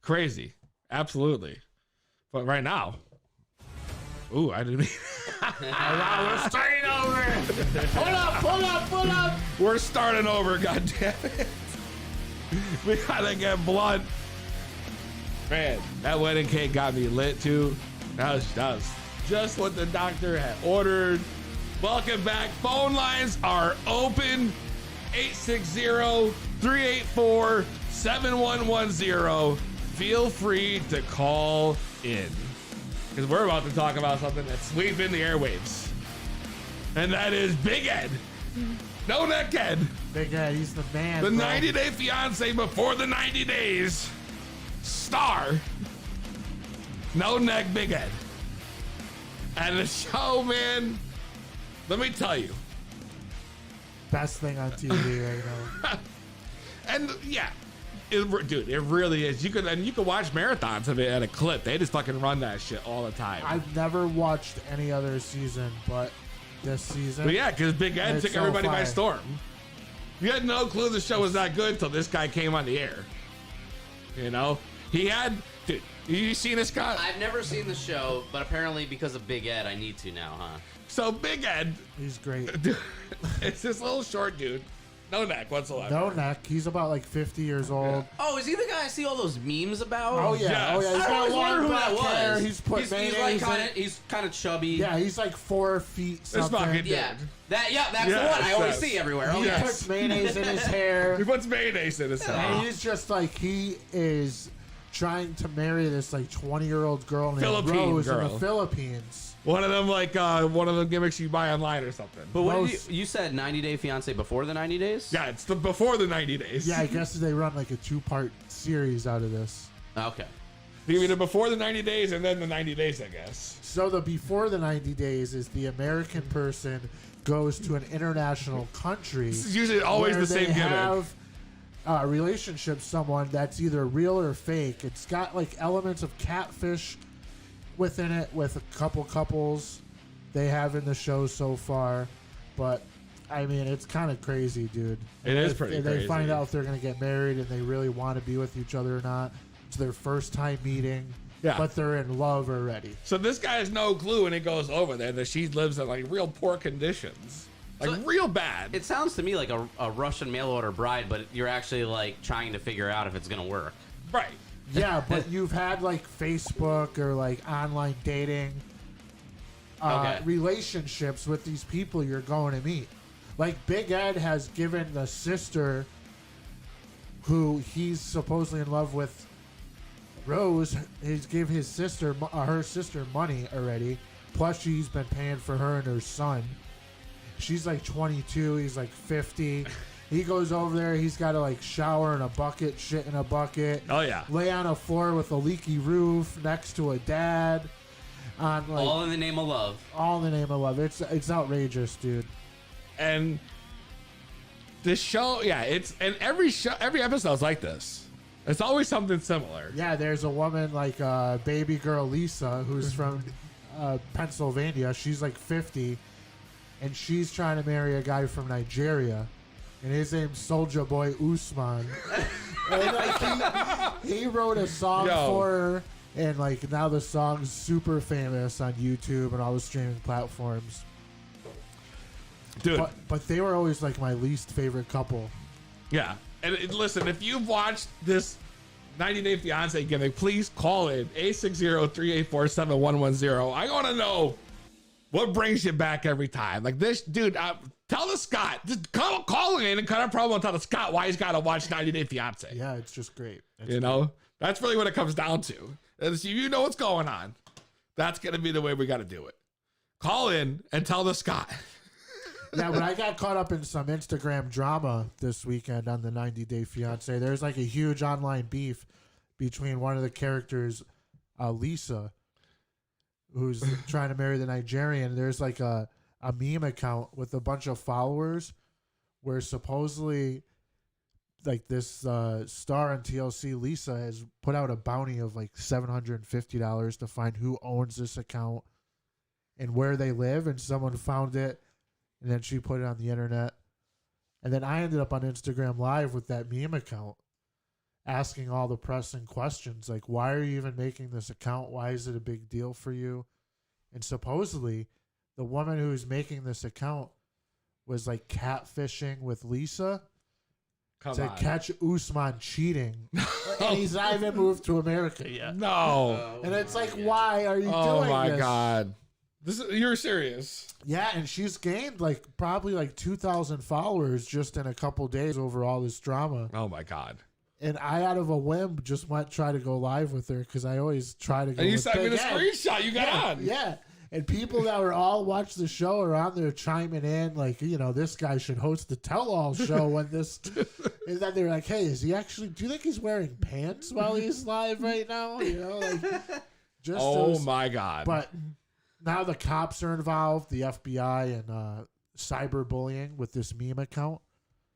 Crazy. Absolutely. But right now, ooh, I didn't mean. We're starting over. Pull up. We're starting over, goddammit. We gotta get blunt. Man, that wedding cake got me lit too. That was just what the doctor had ordered. Welcome back. Phone lines are open. 860-384-7110. Feel free to call in. Because we're about to talk about something that's sweeping the airwaves. And that is Big Ed. No Neck Ed. Big Ed, he's the man. The bro. 90-day fiance before the 90 days. Star. No Neck Big Ed. And the show, man, let me tell you. Best thing on TV right now. And yeah, dude, it really is. You could watch marathons of it at a clip. They just fucking run that shit all the time. I've never watched any other season but this season. But yeah, because Big Ed It's took so everybody by fire. storm. You had no clue the show was that good until this guy came on the air. You know, he had. Dude, you seen this guy? I've never seen the show, but apparently because of Big Ed, I need to now, huh? So Big Ed, He's great. dude, it's this little short dude, no neck whatsoever. No neck. He's about like 50 years old. Oh, is he the guy I see all those memes about? Oh yeah. Yes. Oh yeah. He's I got always wondered long who that black hair. was. He's put He's mayonnaise like in. he's kind of chubby. Yeah, he's like 4 feet This something. fucking Yeah. dude. That's Yes, the one I always yes. see everywhere. He Oh, yes. puts mayonnaise in his hair. He puts mayonnaise in his And hair. he's just like, he is trying to marry this like 20-year-old girl named Philippine Rose in girl. the Philippines. One of them one of the gimmicks you buy online or something. But what Most- you said 90 Day Fiance before the 90 days? Yeah, it's before the 90 days. Yeah, I guess they run like a 2-part series out of this. Okay. You mean the before the 90 days and then the 90 days, I guess. So the before the 90 days is the American person goes to an international country. It's usually always where the same they gimmick. have a relationship with someone that's either real or fake. It's got like elements of catfish within it with a couple couples they have in the show so far. But I mean, it's kind of crazy, dude. It is If pretty they crazy. find out if they're going to get married and they really want to be with each other or not. It's their first time meeting, Yeah. but they're in love already. So this guy has no clue when he goes over there that she lives in like real poor conditions. Like So- real bad. It sounds to me like a Russian mail order bride, but you're actually like trying to figure out if it's gonna work. Right. Yeah, but you've had like Facebook or like online dating Okay. relationships with these people you're going to meet. Like Big Ed has given the sister who he's supposedly in love with, Rose, he's give his sister, her sister money already. Plus she's been paying for her and her son. She's like 22, he's like 50. He goes over there, he's got to like shower in a bucket, shit in a bucket. Oh yeah. Lay on a floor with a leaky roof next to a dad. On like All in the name of love. all in the name of love. It's outrageous, dude. And This show, it's and every episode's like this. It's always something similar. Yeah, there's a woman like baby girl Lisa who's from Pennsylvania. She's like 50, and she's trying to marry a guy from Nigeria, and his name's Soulja Boy Usman. And like, he wrote a song for her, and like now the song's super famous on YouTube and all the streaming platforms. Dude, but they were always like my least favorite couple. Yeah, and listen, if you've watched this 90 Day Fiance gimmick, please call in 860-384-7110. I want to know what brings you back every time. Like this dude, tell the Scott, just call in and cut a promo and tell the Scott why he's got to watch 90 Day Fiance. Yeah, it's just great. That's really what it comes down to. Is you know what's going on. That's going to be the way we got to do it. Call in and tell the Scott. Yeah, but I got caught up in some Instagram drama this weekend on the 90 Day Fiance. There's like a huge online beef between one of the characters, Lisa, who's trying to marry the Nigerian. There's like a meme account with a bunch of followers where supposedly like this star on TLC, Lisa, has put out a bounty of like $750 to find who owns this account and where they live, and someone found it. And then she put it on the internet. And then I ended up on Instagram Live with that meme account asking all the pressing questions. Like, why are you even making this account? Why is it a big deal for you? And supposedly, the woman who's making this account was like catfishing with Lisa to catch Usman cheating. And he's not even moved to America yet. No. And it's like, why are you doing this? Oh, my God. You're serious. Yeah, and she's gained like probably like 2,000 followers just in a couple days over all this drama. Oh my God! And I, out of a whim, just try to go live with her because I always try to go. And you sent me the screenshot you got on. Yeah, and people that were all watch the show are on there chiming in like, this guy should host the tell-all show when this. And then they're like, hey, is he actually? Do you think he's wearing pants while he's live right now? My God! But. Now the cops are involved, the FBI, and cyberbullying with this meme account.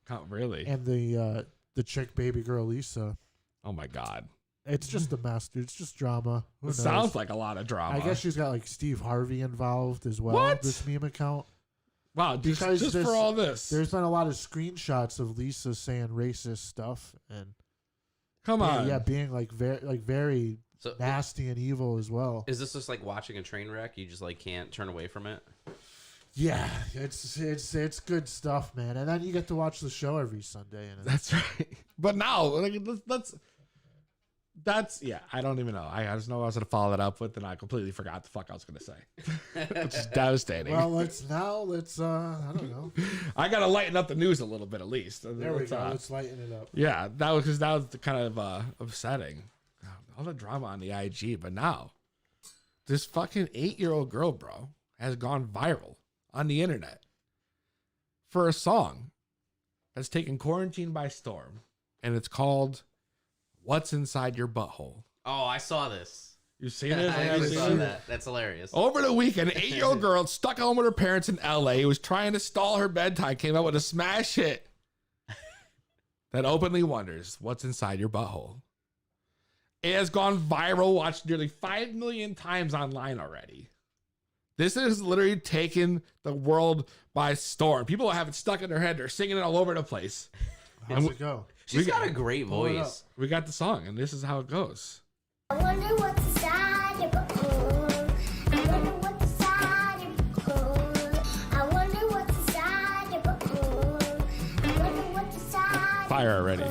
Oh, really? And the chick baby girl Lisa. Oh my God! It's just a mess, dude. It's just drama. It sounds like a lot of drama. I guess she's got like Steve Harvey involved as well. What? This meme account. Wow, just for all this, there's been a lot of screenshots of Lisa saying racist stuff and. Come on. Yeah, being like very. So, nasty and evil as well. Is this just like watching a train wreck? You just like can't turn away from it? Yeah, it's good stuff, man. And then you get to watch the show every Sunday. And that's right. But now, like, that's yeah. I don't even know. I just know I was gonna follow that up with, and I completely forgot the fuck I was gonna say, which is devastating. Well, let's I don't know. I gotta lighten up the news a little bit at least. There we go. Let's lighten it up. Yeah, that was kind of upsetting. All the drama on the IG, but now this fucking 8-year-old girl, bro, has gone viral on the internet for a song that's taken quarantine by storm, and it's called "What's Inside Your Butthole." Oh, I saw this. You seen it? I saw that. That's hilarious. Over the weekend, an 8-year-old girl stuck at home with her parents in LA who was trying to stall her bedtime came out with a smash hit that openly wonders what's inside your butthole. It has gone viral, watched nearly 5 million times online already. This has literally taken the world by storm. People have it stuck in their head. They're singing it all over the place. How's it go? She's got a great voice. We got the song, and this is how it goes. I wonder what's inside your butthole. I wonder what's inside your butthole. I wonder what's inside your butthole. I wonder what's inside. Fire already.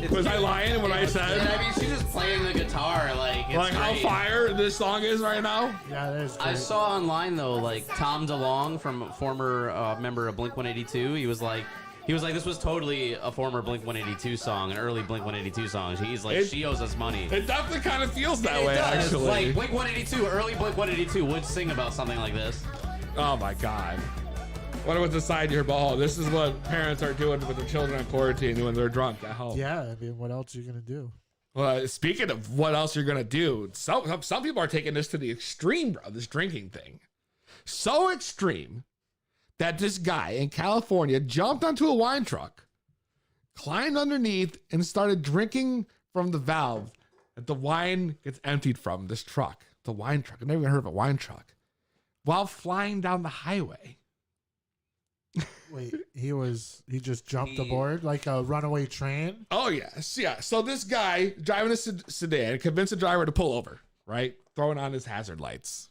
Was I lying when I said? I mean, she's just playing the guitar like It's how great. fire this song is right now. Yeah, that is great. I saw online though, like Tom DeLonge from former member of Blink 182. He was like, this was totally a former Blink 182 song, an early Blink 182 song. He's like, she owes us money. It definitely kind of feels that way, does. actually. Like Blink 182, early Blink 182 would sing about something like this. Oh my God. Wonder what's inside your ball. This is what parents are doing with their children on quarantine when they're drunk at home. Yeah, I mean, what else are you gonna do? Well, speaking of what else you're gonna do, some people are taking this to the extreme, bro. This drinking thing, so extreme that this guy in California jumped onto a wine truck, climbed underneath, and started drinking from the valve that the wine gets emptied from. This truck, the wine truck. I've never even heard of a wine truck, while flying down the highway. Wait, he just jumped aboard like a runaway train? Oh, yes. Yeah. So this guy driving a sedan convinced the driver to pull over, right? Throwing on his hazard lights.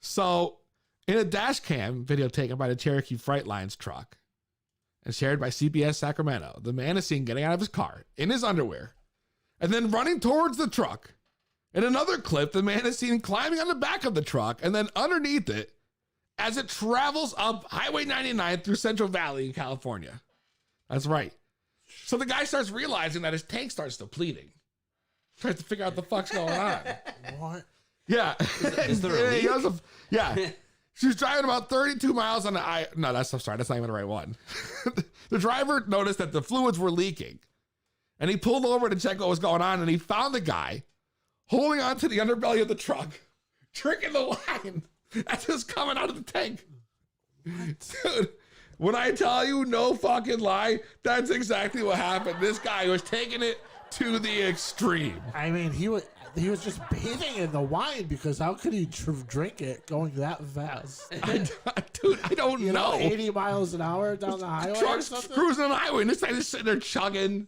So in a dash cam video taken by the Cherokee Freightlines truck and shared by CBS Sacramento, the man is seen getting out of his car in his underwear and then running towards the truck. In another clip, the man is seen climbing on the back of the truck and then underneath it as it travels up Highway 99 through Central Valley in California. That's right. So the guy starts realizing that his tank starts depleting. Tries to figure out what the fuck's going on. What? Yeah. Is there a leak? Yeah. She's driving about 32 miles on the No, I'm sorry. That's not even the right one. The driver noticed that the fluids were leaking. And he pulled over to check what was going on. And he found the guy holding onto the underbelly of the truck, drinking the wine that's just coming out of the tank. Dude, when I tell you no fucking lie, that's exactly what happened. This guy was taking it to the extreme. I mean, he was just bathing in the wine because how could he drink it going that fast? Dude, I don't know. 80 miles an hour down the highway or Trucks something? cruising on the highway, and this guy is sitting there chugging.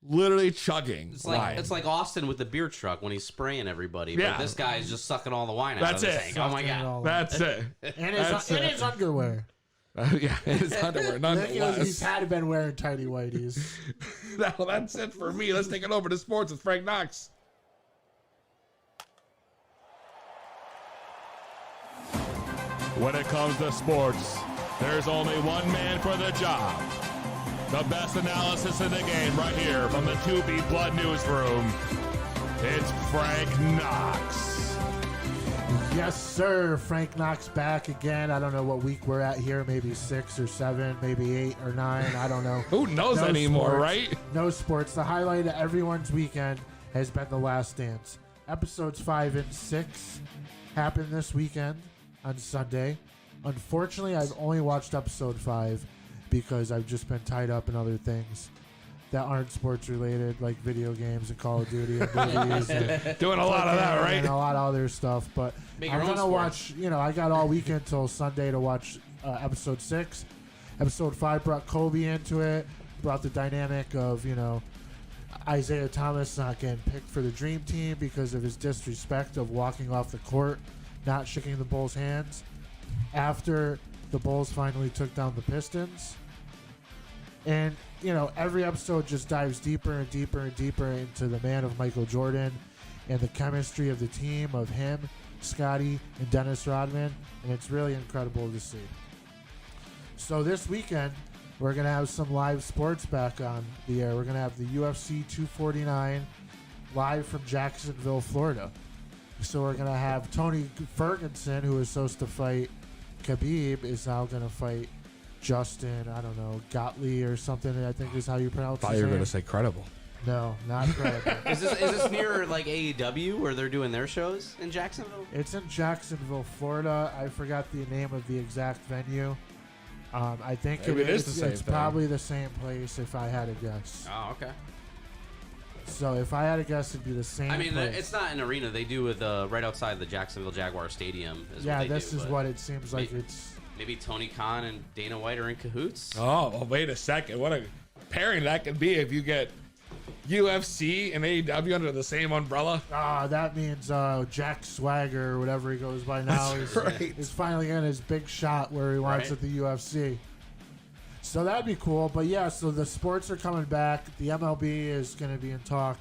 Literally chugging. It's wine. like Austin with the beer truck when he's spraying everybody. Yeah. But this guy's just sucking all the wine out That's of the it. tank. Oh my God. That's it. And his underwear. Yeah, his underwear, nonetheless. He's had to been wearing tidy whities. No, that's it for me. Let's take it over to sports with Frank Knox. When it comes to sports, there's only one man for the job. The best analysis in the game right here from the 2B Blood Newsroom. It's Frank Knox. Yes, sir. Frank Knox back again. I don't know what week we're at here. Maybe 6 or 7, maybe 8 or 9. I don't know. Who knows anymore, sports. right? No sports. The highlight of everyone's weekend has been The Last Dance. Episodes 5 and 6 happened this weekend on Sunday. Unfortunately, I've only watched episode 5 because I've just been tied up in other things that aren't sports related, like video games and Call of Duty and movies. And doing a lot of that, right? And a lot of other stuff. But Make I'm your own going to sports. watch, I got all weekend till Sunday to watch episode 6. Episode 5 brought Kobe into it, brought the dynamic of, Isaiah Thomas not getting picked for the Dream Team because of his disrespect of walking off the court, not shaking the Bulls' hands. After the Bulls finally took down the Pistons. And, every episode just dives deeper and deeper and deeper into the man of Michael Jordan and the chemistry of the team of him, Scotty, and Dennis Rodman. And it's really incredible to see. So this weekend, we're going to have some live sports back on the air. We're going to have the UFC 249 live from Jacksonville, Florida. So we're going to have Tony Ferguson, who is supposed to fight Khabib, is now going to fight Justin, I don't know, Gottlieb or something, I think is how you pronounce Thought his you were name. going to say credible. No, not credible. Is this near like AEW where they're doing their shows in Jacksonville? It's in Jacksonville, Florida. I forgot the name of the exact venue. I think Maybe it is it's the same it's thing. probably the same place if I had to guess. Oh, okay. So if I had to guess, it'd be the same I mean, place. it's not an arena. They do with right outside the Jacksonville Jaguar Stadium. Yeah, what they this do, is but what it seems like. It's maybe Tony Khan and Dana White are in cahoots. Oh, well, wait a second. What a pairing that could be if you get UFC and AEW under the same umbrella. that means Jack Swagger or whatever he goes by now is finally in his big shot where he wants Right. at the UFC. So that'd be cool. But yeah, so the sports are coming back. The MLB is going to be in talk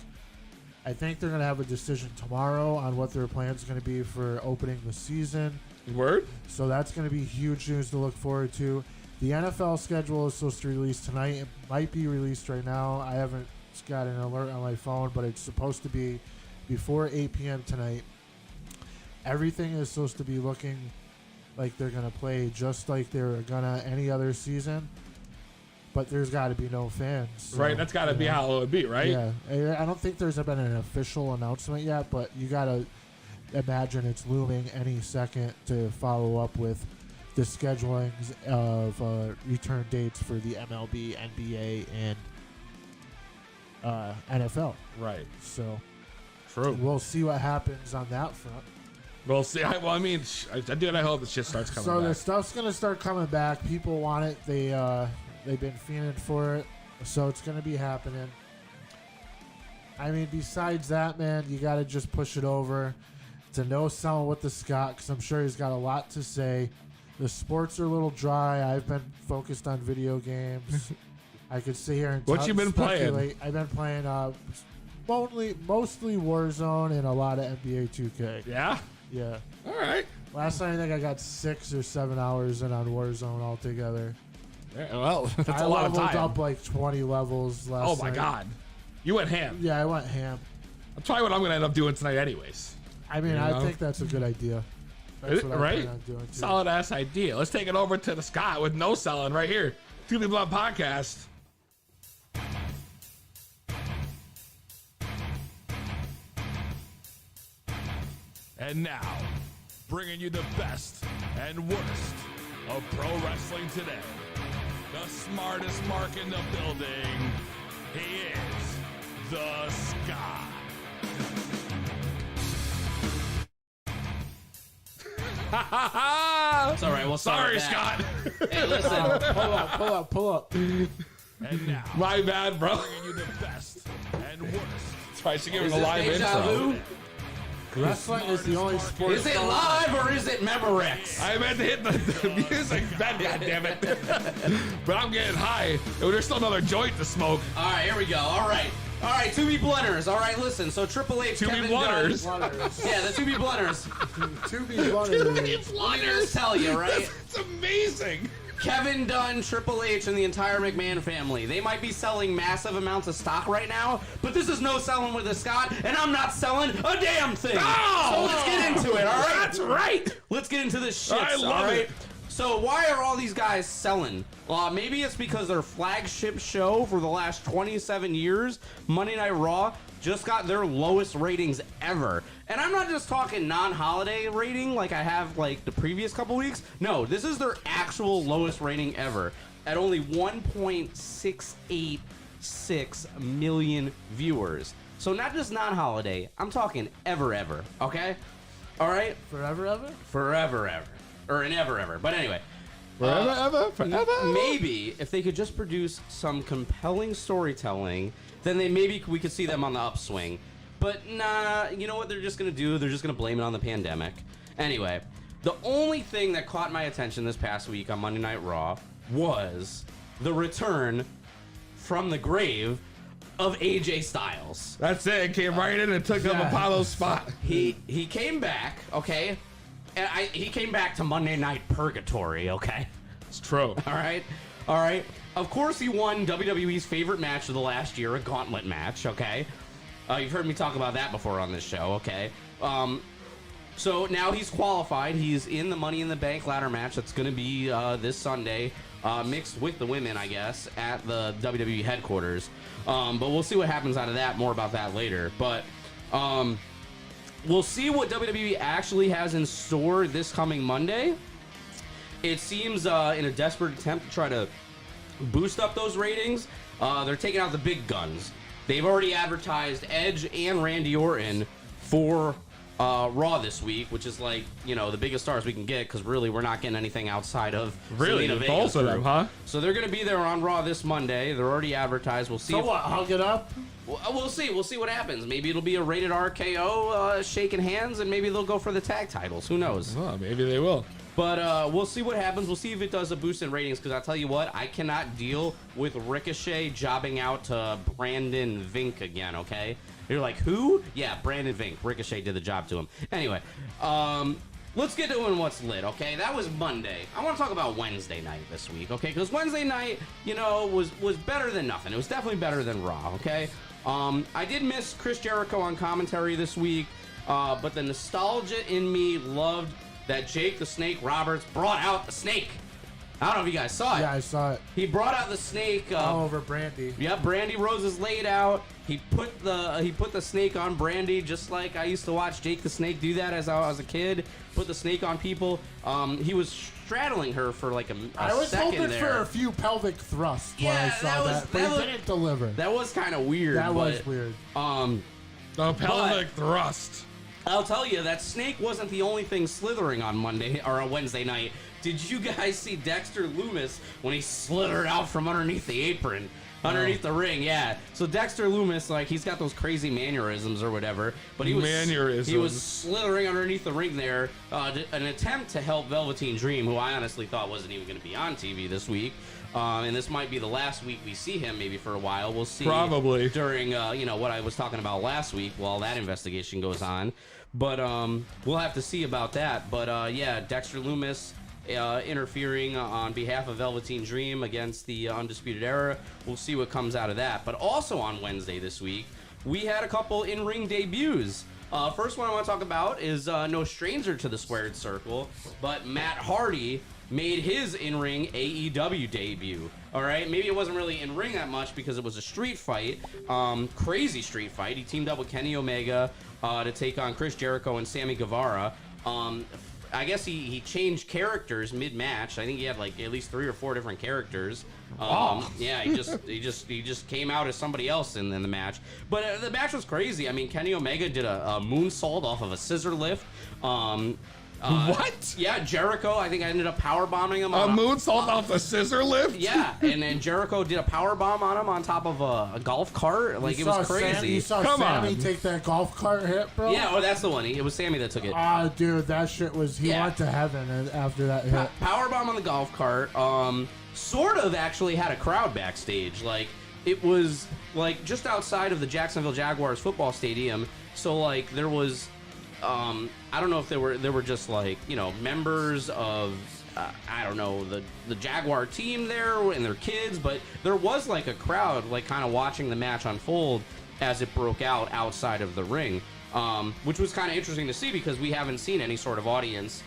I think they're going to have a decision tomorrow on what their plans are going to be for opening the season. Word? So that's going to be huge news to look forward to. The NFL schedule is supposed to release tonight. It might be released right now. I haven't got an alert on my phone, but it's supposed to be before 8 p.m. tonight. Everything is supposed to be looking like they're going to play just like they're going to any other season. But there's got to be no fans. So, Right, that's got to be how it would be, right? Yeah. I don't think there's been an official announcement yet, but you got to imagine it's looming any second to follow up with the schedulings of return dates for the MLB, NBA, and NFL. Right. So True. We'll see what happens on that front. We'll see. I hope the shit starts coming So back. the stuff's going to start coming back. People want it. They've been fiending for it. So it's going to be happening. I mean, besides that, man, you got to just push it over to no selling with the Scott, because I'm sure he's got a lot to say. The sports are a little dry. I've been focused on video games. I could sit here and What you been playing? I've been playing mostly Warzone and a lot of NBA 2K. Yeah? Yeah. All right. Last night I think I got 6 or 7 hours in on Warzone altogether. Yeah, well, that's I a lot of leveled time. up like 20 levels last night. Oh my God. You went ham. Yeah, I went ham. That's probably what I'm going to end up doing tonight anyways. I mean, You I know? think that's a good idea. That's what I Right? plan on doing too. Solid ass idea. Let's take it over to the Scott with no selling right here. To the Blood Podcast. And now, bringing you the best and worst of pro wrestling today. The smartest mark in the building. He is the Scott. It's all right. We'll Sorry, start Scott. with that. Hey, listen. Pull up. And now, My bad, bro. bringing you the best and worst. That's why I should give Is him a this live deja intro. vu? Wrestling is the only sport. Is it live or is it Memorex? I meant to hit the music bed, goddammit. But I'm getting high. There's still another joint to smoke. All right, here we go. All right, 2B Blunters. All right, listen. So Triple H, 2B Kevin Blunters? Dunn. Yeah, the 2B Blunters. 2B Blunters. Let me just tell you, right? It's amazing. Kevin Dunn, Triple H, and the entire McMahon family. They might be selling massive amounts of stock right now, but this is no selling with a Scott, and I'm not selling a damn thing. Oh! So let's get into it, all right? That's right. Let's get into this shit. I love it. So why are all these guys selling? Maybe it's because their flagship show for the last 27 years, Monday Night Raw, just got their lowest ratings ever. And I'm not just talking non-holiday rating like I have like the previous couple weeks. No, this is their actual lowest rating ever at only 1.686 million viewers. So not just non-holiday, I'm talking ever, okay? All right? Forever ever? Forever. Or an ever. But anyway. Forever. Maybe if they could just produce some compelling storytelling, then maybe we could see them on the upswing. But nah, you know what they're just going to do? They're just going to blame it on the pandemic. Anyway, the only thing that caught my attention this past week on Monday Night Raw was the return from the grave of AJ Styles. That's it. It came right in and took up Apollo's spot. He came back, okay? And he came back to Monday Night Purgatory, okay? It's true. All right. Of course, he won WWE's favorite match of the last year, a gauntlet match, okay? You've heard me talk about that before on this show, okay? So now he's qualified. He's in the Money in the Bank ladder match that's going to be this Sunday, mixed with the women, I guess, at the WWE headquarters. But we'll see what happens out of that. More about that later. But we'll see what WWE actually has in store this coming Monday. It seems in a desperate attempt to try to boost up those ratings, they're taking out the big guns. They've already advertised Edge and Randy Orton for Raw this week, which is like, you know, the biggest stars we can get, because really we're not getting anything outside of Really? Selena Both Vega's of them, group. huh? So they're going to be there on Raw this Monday. They're already advertised. We'll see. So what? Hug it up? We'll see. We'll see what happens. Maybe it'll be a rated RKO, shaking hands, and maybe they'll go for the tag titles. Who knows? Well, maybe they will. But we'll see what happens. We'll see if it does a boost in ratings, because I'll tell you what, I cannot deal with Ricochet jobbing out to Brandon Vink again, okay? You're like, who? Yeah, Brandon Vink. Ricochet did the job to him. Anyway, let's get to what's lit, okay? That was Monday. I want to talk about Wednesday night this week, okay? Because Wednesday night, was better than nothing. It was definitely better than Raw, okay? I did miss Chris Jericho on commentary this week, but the nostalgia in me loved that Jake the Snake Roberts brought out the snake. I don't know if you guys saw it. Yeah, I saw it. He brought out the snake. All over Brandy. Yep, Brandy Rose is laid out. He put the snake on Brandy, just like I used to watch Jake the Snake do that as I was a kid. Put the snake on people. He was straddling her for like a I was second hoping there. for a few pelvic thrusts when I saw that, but he didn't deliver. That was kind of weird. That was weird. The pelvic thrust. I'll tell you, that snake wasn't the only thing slithering on Monday or a Wednesday night. Did you guys see Dexter Loomis when he slithered out from underneath the apron? Underneath the ring, yeah. So Dexter Loomis, like, he's got those crazy mannerisms or whatever, but he was slithering underneath the ring there, an attempt to help Velveteen Dream, who I honestly thought wasn't even going to be on TV this week. And this might be the last week we see him, maybe for a while. We'll see. Probably during what I was talking about last week while that investigation goes on. But we'll have to see about that. But yeah, Dexter Loomis interfering on behalf of Velveteen Dream against the Undisputed Era. We'll see what comes out of that. But also on Wednesday this week, we had a couple in-ring debuts. First one I want to talk about is no stranger to the Squared Circle, but Matt Hardy made his in-ring AEW debut. All right, maybe it wasn't really in-ring that much because it was a street fight, crazy street fight. He teamed up with Kenny Omega to take on Chris Jericho and Sammy Guevara. I guess he changed characters mid-match. I think he had like at least 3 or 4 different characters. Yeah, he just came out as somebody else in the match. But the match was crazy. I mean, Kenny Omega did a moonsault off of a scissor lift. What? Yeah, Jericho, I think I ended up powerbombing him. A moonsault off a scissor lift? Yeah, and then Jericho did a powerbomb on him on top of a golf cart. Like, it was crazy. You saw Sammy take that golf cart hit, bro? Yeah, oh, that's the one. It was Sammy that took it. Oh, dude, that shit was... He went to heaven after that hit. Powerbomb on the golf cart. Sort of actually had a crowd backstage. Like, it was, like, just outside of the Jacksonville Jaguars football stadium. So, like, there was... I don't know if they were just like, members of I don't know, the Jaguar team there and their kids, but there was like a crowd like kind of watching the match unfold as it broke out outside of the ring, which was kind of interesting to see because we haven't seen any sort of audience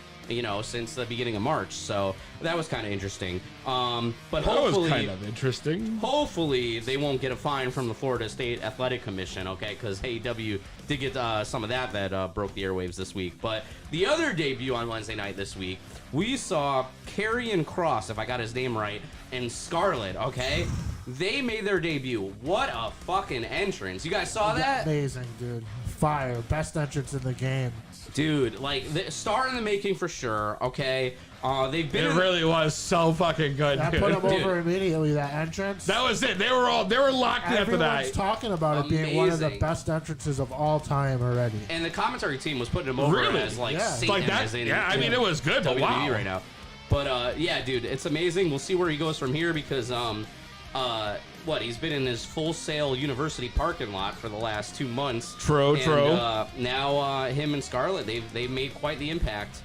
since the beginning of March, so that was kind of interesting. But hopefully, that was kind of interesting. Hopefully, they won't get a fine from the Florida State Athletic Commission, okay? Because AEW did get some of that broke the airwaves this week. But the other debut on Wednesday night this week, we saw Karrion Kross, if I got his name right, and Scarlett, okay? They made their debut. What a fucking entrance! You guys saw that? Amazing, dude. Fire. Best entrance in the game. Dude, like, the star in the making for sure, okay? They've been... It really was so fucking good, That dude. put them over immediately, that entrance. That was it. They were locked in after that. Everyone's talking about it being one of the best entrances of all time already. And the commentary team was putting them over as, like, Satan like that, as in... Yeah, I mean, it was good, but WWE wow. right now. But, yeah, dude, it's amazing. We'll see where he goes from here because, he's been in his Full Sail University parking lot for the last 2 months. True. Now him and Scarlett, they've made quite the impact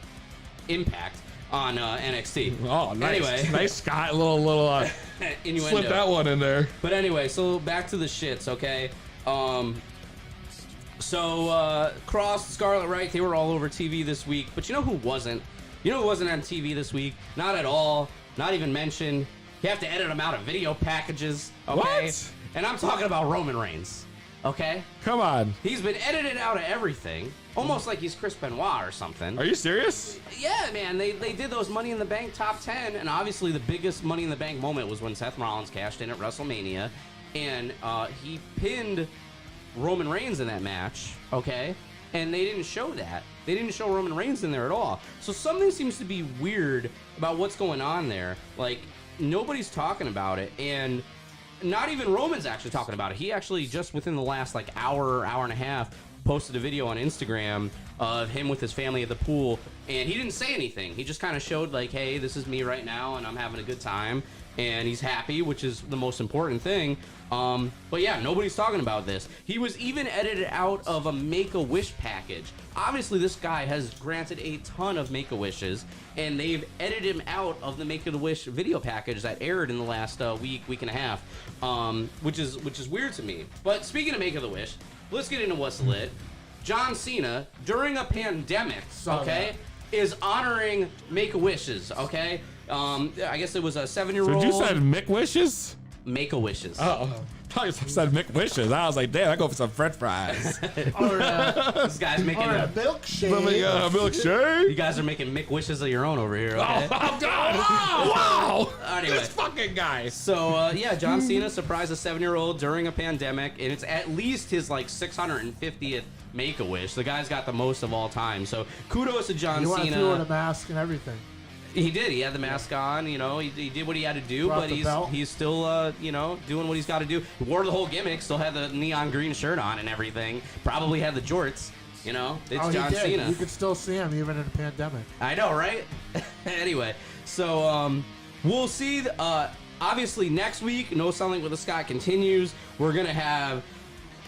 on NXT. Oh, nice. Anyway, nice Scott, little innuendo. Slip that one in there. But anyway, so back to the shits, okay? Cross, Scarlett, right? They were all over TV this week. But you know who wasn't? You know who wasn't on TV this week? Not at all. Not even mentioned. You have to edit them out of video packages, okay? What? And I'm talking about Roman Reigns, okay? Come on. He's been edited out of everything, almost like he's Chris Benoit or something. Are you serious? Yeah, man. They did those Money in the Bank top 10, and obviously the biggest Money in the Bank moment was when Seth Rollins cashed in at WrestleMania, and he pinned Roman Reigns in that match, okay? And they didn't show that. They didn't show Roman Reigns in there at all. So something seems to be weird about what's going on there. Like, nobody's talking about it, and not even Roman's actually talking about it. He actually just within the last like hour and a half posted a video on Instagram of him with his family at the pool, and he didn't say anything. He just kind of showed like, hey, this is me right now and I'm having a good time. and he's happy, which is the most important thing. But yeah, nobody's talking about this. He was even edited out of a Make-A-Wish package. Obviously, this guy has granted a ton of Make-A-Wishes, and they've edited him out of the Make-A-Wish video package that aired in the last week and a half, which is weird to me. But speaking of Make-A-Wish, let's get into what's lit. John Cena, during a pandemic, is honoring Make-A-Wishes, okay? I guess it was a 7-year-old. So you said Make-Wishes? Make-A-Wishes. Oh, probably said McWishes. I was like, damn, I go for some French fries. This guy's making a milkshake. Milkshake. You guys are making McWishes of your own over here. Okay? Oh, God. Wow. Anyway, this fucking guy. So yeah, John Cena surprised a 7-year-old during a pandemic, and it's at least his like 650th Make-A-Wish. The guy's got the most of all time. So kudos to John Cena. He went through a mask and everything. He did. He had the mask on. You know, he did what he had to do, Brought but the he's still you know, doing what he's got to do. He wore the whole gimmick. Still had the neon green shirt on and everything. Probably had the jorts. You know, it's John Cena. You could still see him even in a pandemic. I know, right? Anyway, so we'll see. Obviously, next week, No Selling with a Scott continues. We're gonna have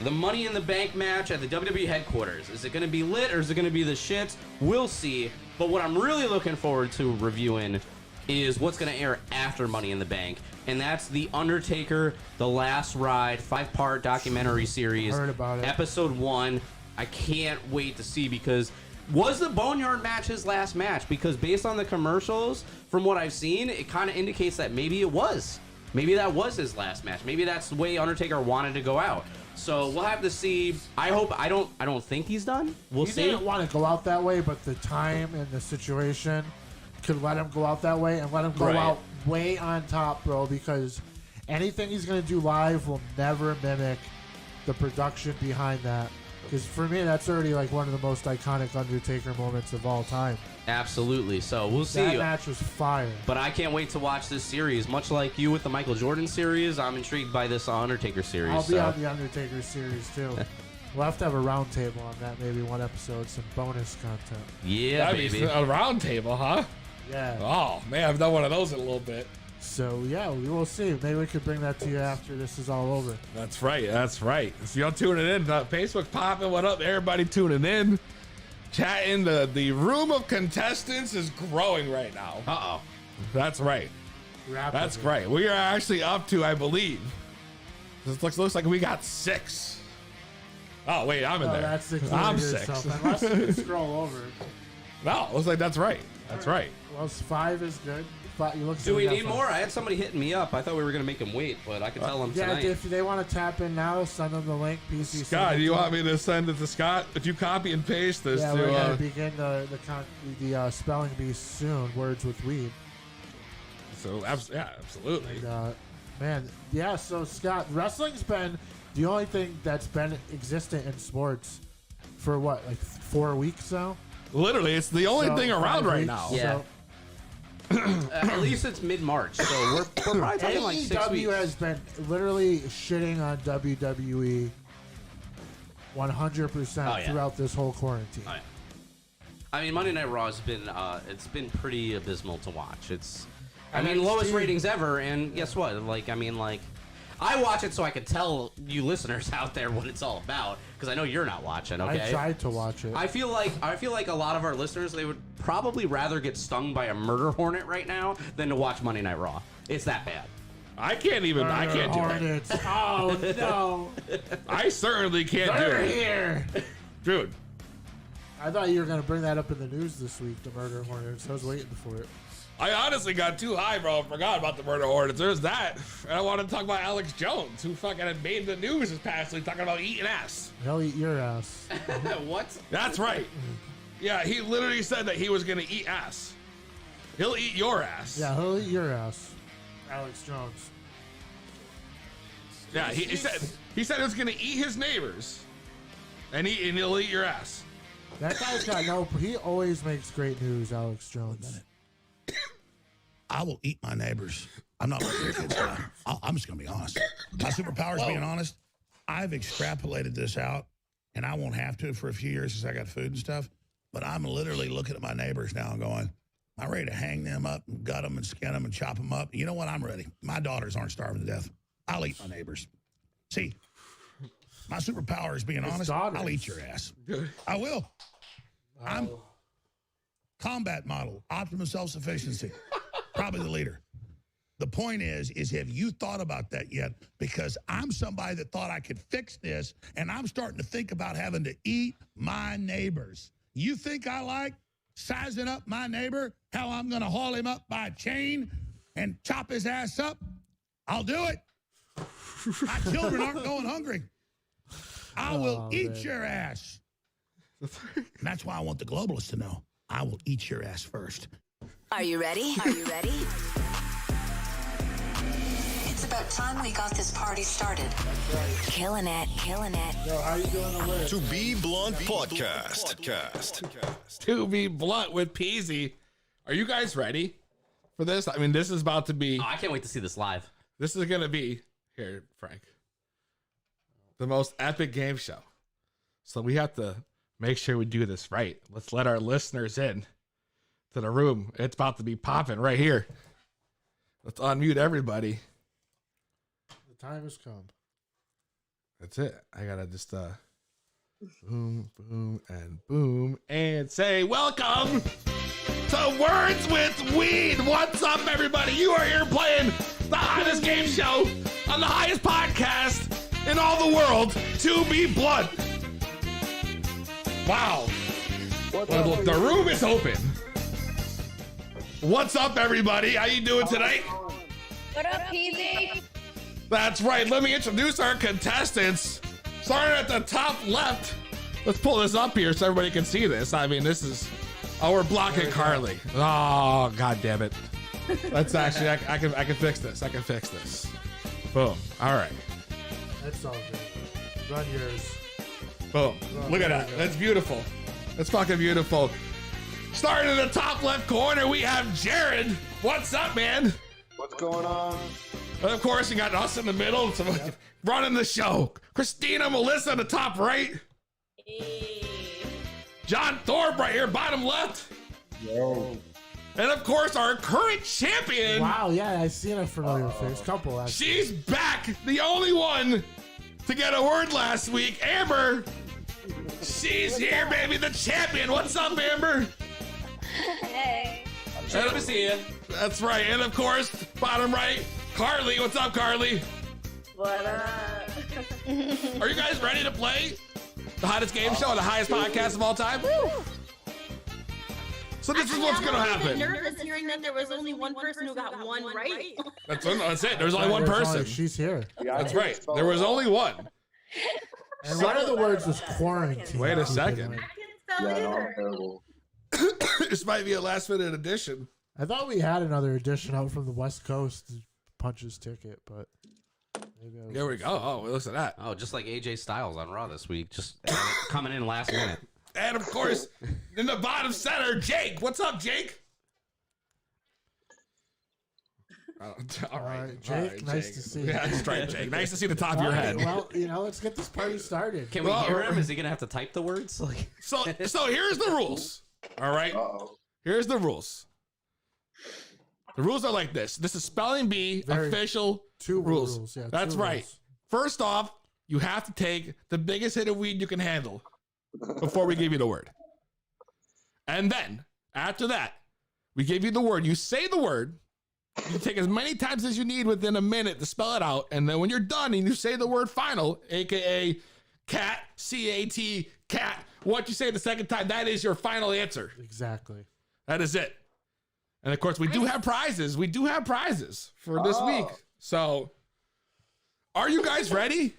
the Money in the Bank match at the WWE headquarters. Is it going to be lit or is it going to be the shits? We'll see. But what I'm really looking forward to reviewing is what's going to air after Money in the Bank. And that's The Undertaker, The Last Ride, 5-part documentary series. Heard about it. Episode 1. I can't wait to see, because was the Boneyard match his last match? Because based on the commercials, from what I've seen, it kind of indicates that maybe it was. Maybe that was his last match. Maybe that's the way Undertaker wanted to go out. So we'll have to see. I hope. I don't think he's done. We'll see. He didn't want to go out that way, but the time and the situation could let him go out that way and let him go out way on top, bro. Because anything he's gonna do live will never mimic the production behind that. Because for me, that's already like one of the most iconic Undertaker moments of all time. Absolutely. So we'll see. That match was fire. But I can't wait to watch this series. Much like you with the Michael Jordan series, I'm intrigued by this Undertaker series. I'll be on the Undertaker series too. We'll have to have a round table on that, maybe one episode, some bonus content. Yeah, that'd be a round table, huh? Yeah. Oh man, I've done one of those in a little bit. So yeah, we will see. Maybe we could bring that to you after this is all over. That's right. That's right. So y'all tuning in. Facebook's popping. What up, everybody tuning in? Chatting. The room of contestants is growing right now. Uh-oh. That's right. Rapidly. That's right. We are actually up to, I believe, this looks like we got 6. Oh, wait, I'm in there. That's 6. I'm 6. Unless you can scroll over. No, looks like that's right. That's right. Well, 5 is good. Do we need more? I had somebody hitting me up. I thought we were going to make them wait, but I can tell them tonight. Yeah, if they want to tap in now, send them the link. Peezy. Scott, do you want me to send it to Scott? If you copy and paste this yeah, to... we're going to begin the spelling bee soon, words with weed. So, yeah, absolutely. And, man, yeah, so Scott, wrestling's been the only thing that's been existent in sports for what, like 4 weeks now? Literally, it's the only thing around right now. Yeah. So, at least it's mid-March, so we're probably talking like 6 weeks. AEW has been literally shitting on WWE 100% throughout this whole quarantine. Oh, yeah. I mean, Monday Night Raw has been it's been pretty abysmal to watch. I mean, lowest ratings ever, and guess what? I watch it so I can tell you listeners out there what it's all about, because I know you're not watching. Okay, I tried to watch it. I feel like a lot of our listeners, they would probably rather get stung by a murder hornet right now than to watch Monday Night Raw. It's that bad. I can't do it. Oh no! I certainly can't do it. Here, dude. I thought you were gonna bring that up in the news this week, the murder hornets. I was waiting for it. I honestly got too high, bro. I forgot about the murder hornets. There's that. And I wanted to talk about Alex Jones, who fucking had made the news this past week talking about eating ass. He'll eat your ass. What? That's right. Yeah, he literally said that he was going to eat ass. He'll eat your ass. Yeah, he'll eat your ass. Alex Jones. Yeah, he said he was going to eat his neighbors. And he'll eat your ass. That guy's got he always makes great news, Alex Jones. I will eat my neighbors. I'm not letting your kids die. I'm just going to be honest. My superpower is being honest. I've extrapolated this out, and I won't have to for a few years since I got food and stuff. But I'm literally looking at my neighbors now and going, I'm ready to hang them up and gut them and skin them and chop them up. You know what? I'm ready. My daughters aren't starving to death. I'll eat my neighbors. See, my superpower is being honest. I'll eat your ass. I will. I'm combat model, optimum self-sufficiency. Probably the leader. The point is have you thought about that yet? Because I'm somebody that thought I could fix this, and I'm starting to think about having to eat my neighbors. You think I like sizing up my neighbor, how I'm going to haul him up by a chain and chop his ass up? I'll do it. My children aren't going hungry. I will eat your ass. And that's why I want the globalists to know. I will eat your ass first. Are you ready? Are you ready? It's about time we got this party started. Killing it, killing it. Yo, how you doing the list? To Be Blunt Podcast. To Be Blunt with Peezy. Are you guys ready for this? I mean, this is about to be... Oh, I can't wait to see this live. This is going to be... Here, Frank. The most epic game show. So we have to make sure we do this right. Let's let our listeners in to the room. It's about to be popping right here. Let's unmute everybody. The time has come. That's it. I gotta just boom, boom, and say welcome to Words with Weed. What's up, everybody? You are here playing the hottest game show on the highest podcast in all the world, To Be Blunt. Wow. The room is open. What's up, everybody? How you doing tonight? What up, Peezy? That's right. Let me introduce our contestants. Starting at the top left. Let's pull this up here so everybody can see this. I mean, this is... Oh, we're blocking Carly. Oh, God damn it. That's actually... I can fix this. I can fix this. Boom. All right. That's all good. Run yours. Boom. Look at that. That's beautiful. That's fucking beautiful. Starting in the top left corner, we have Jared. What's up, man? What's going on? And of course, you got us in the middle, so running the show. Christina, Melissa in the top right. Hey. John Thorpe right here, bottom left. Yo. And of course, our current champion. Wow, yeah, I seen a familiar face. Couple, actually. She's back, the only one to get a word last week. Amber. She's here, baby, the champion. What's up, Amber? Hey. Good to see you. That's right. And of course, bottom right, Carly. What's up, Carly? What up? Are you guys ready to play the hottest game show, the highest podcast of all time? Woo! So this is what's gonna happen. I'm nervous hearing that there was only one person who got one right. That's it. There's only one person. She's here. That's right. There was only one. And one of the words was quarantine. Wait a second. I can't spell either. This might be a last minute addition. I thought we had another edition out from the West Coast to punch his ticket, but maybe I was... Here we go. Oh, listen to that. Oh, just like AJ Styles on Raw this week, just coming in last minute. And of course, in the bottom center, Jake. What's up, Jake? All right, Jake. Nice to see you. Yeah, that's right, Jake. Nice to see the top of your head. Well, let's get this party started. Can we hear him? Is he gonna have to type the words? So here's the rules. All right. Here's the rules. The rules are like this. This is spelling bee official two rules. Yeah, that's right. Rules. First off, you have to take the biggest hit of weed you can handle before we give you the word. And then after that, we give you the word. You say the word. You take as many times as you need within a minute to spell it out. And then when you're done and you say the word final, AKA cat, C-A-T, cat, what you say the second time, that is your final answer. Exactly. That is it. And of course, we do have prizes. We do have prizes for this week. So, are you guys ready?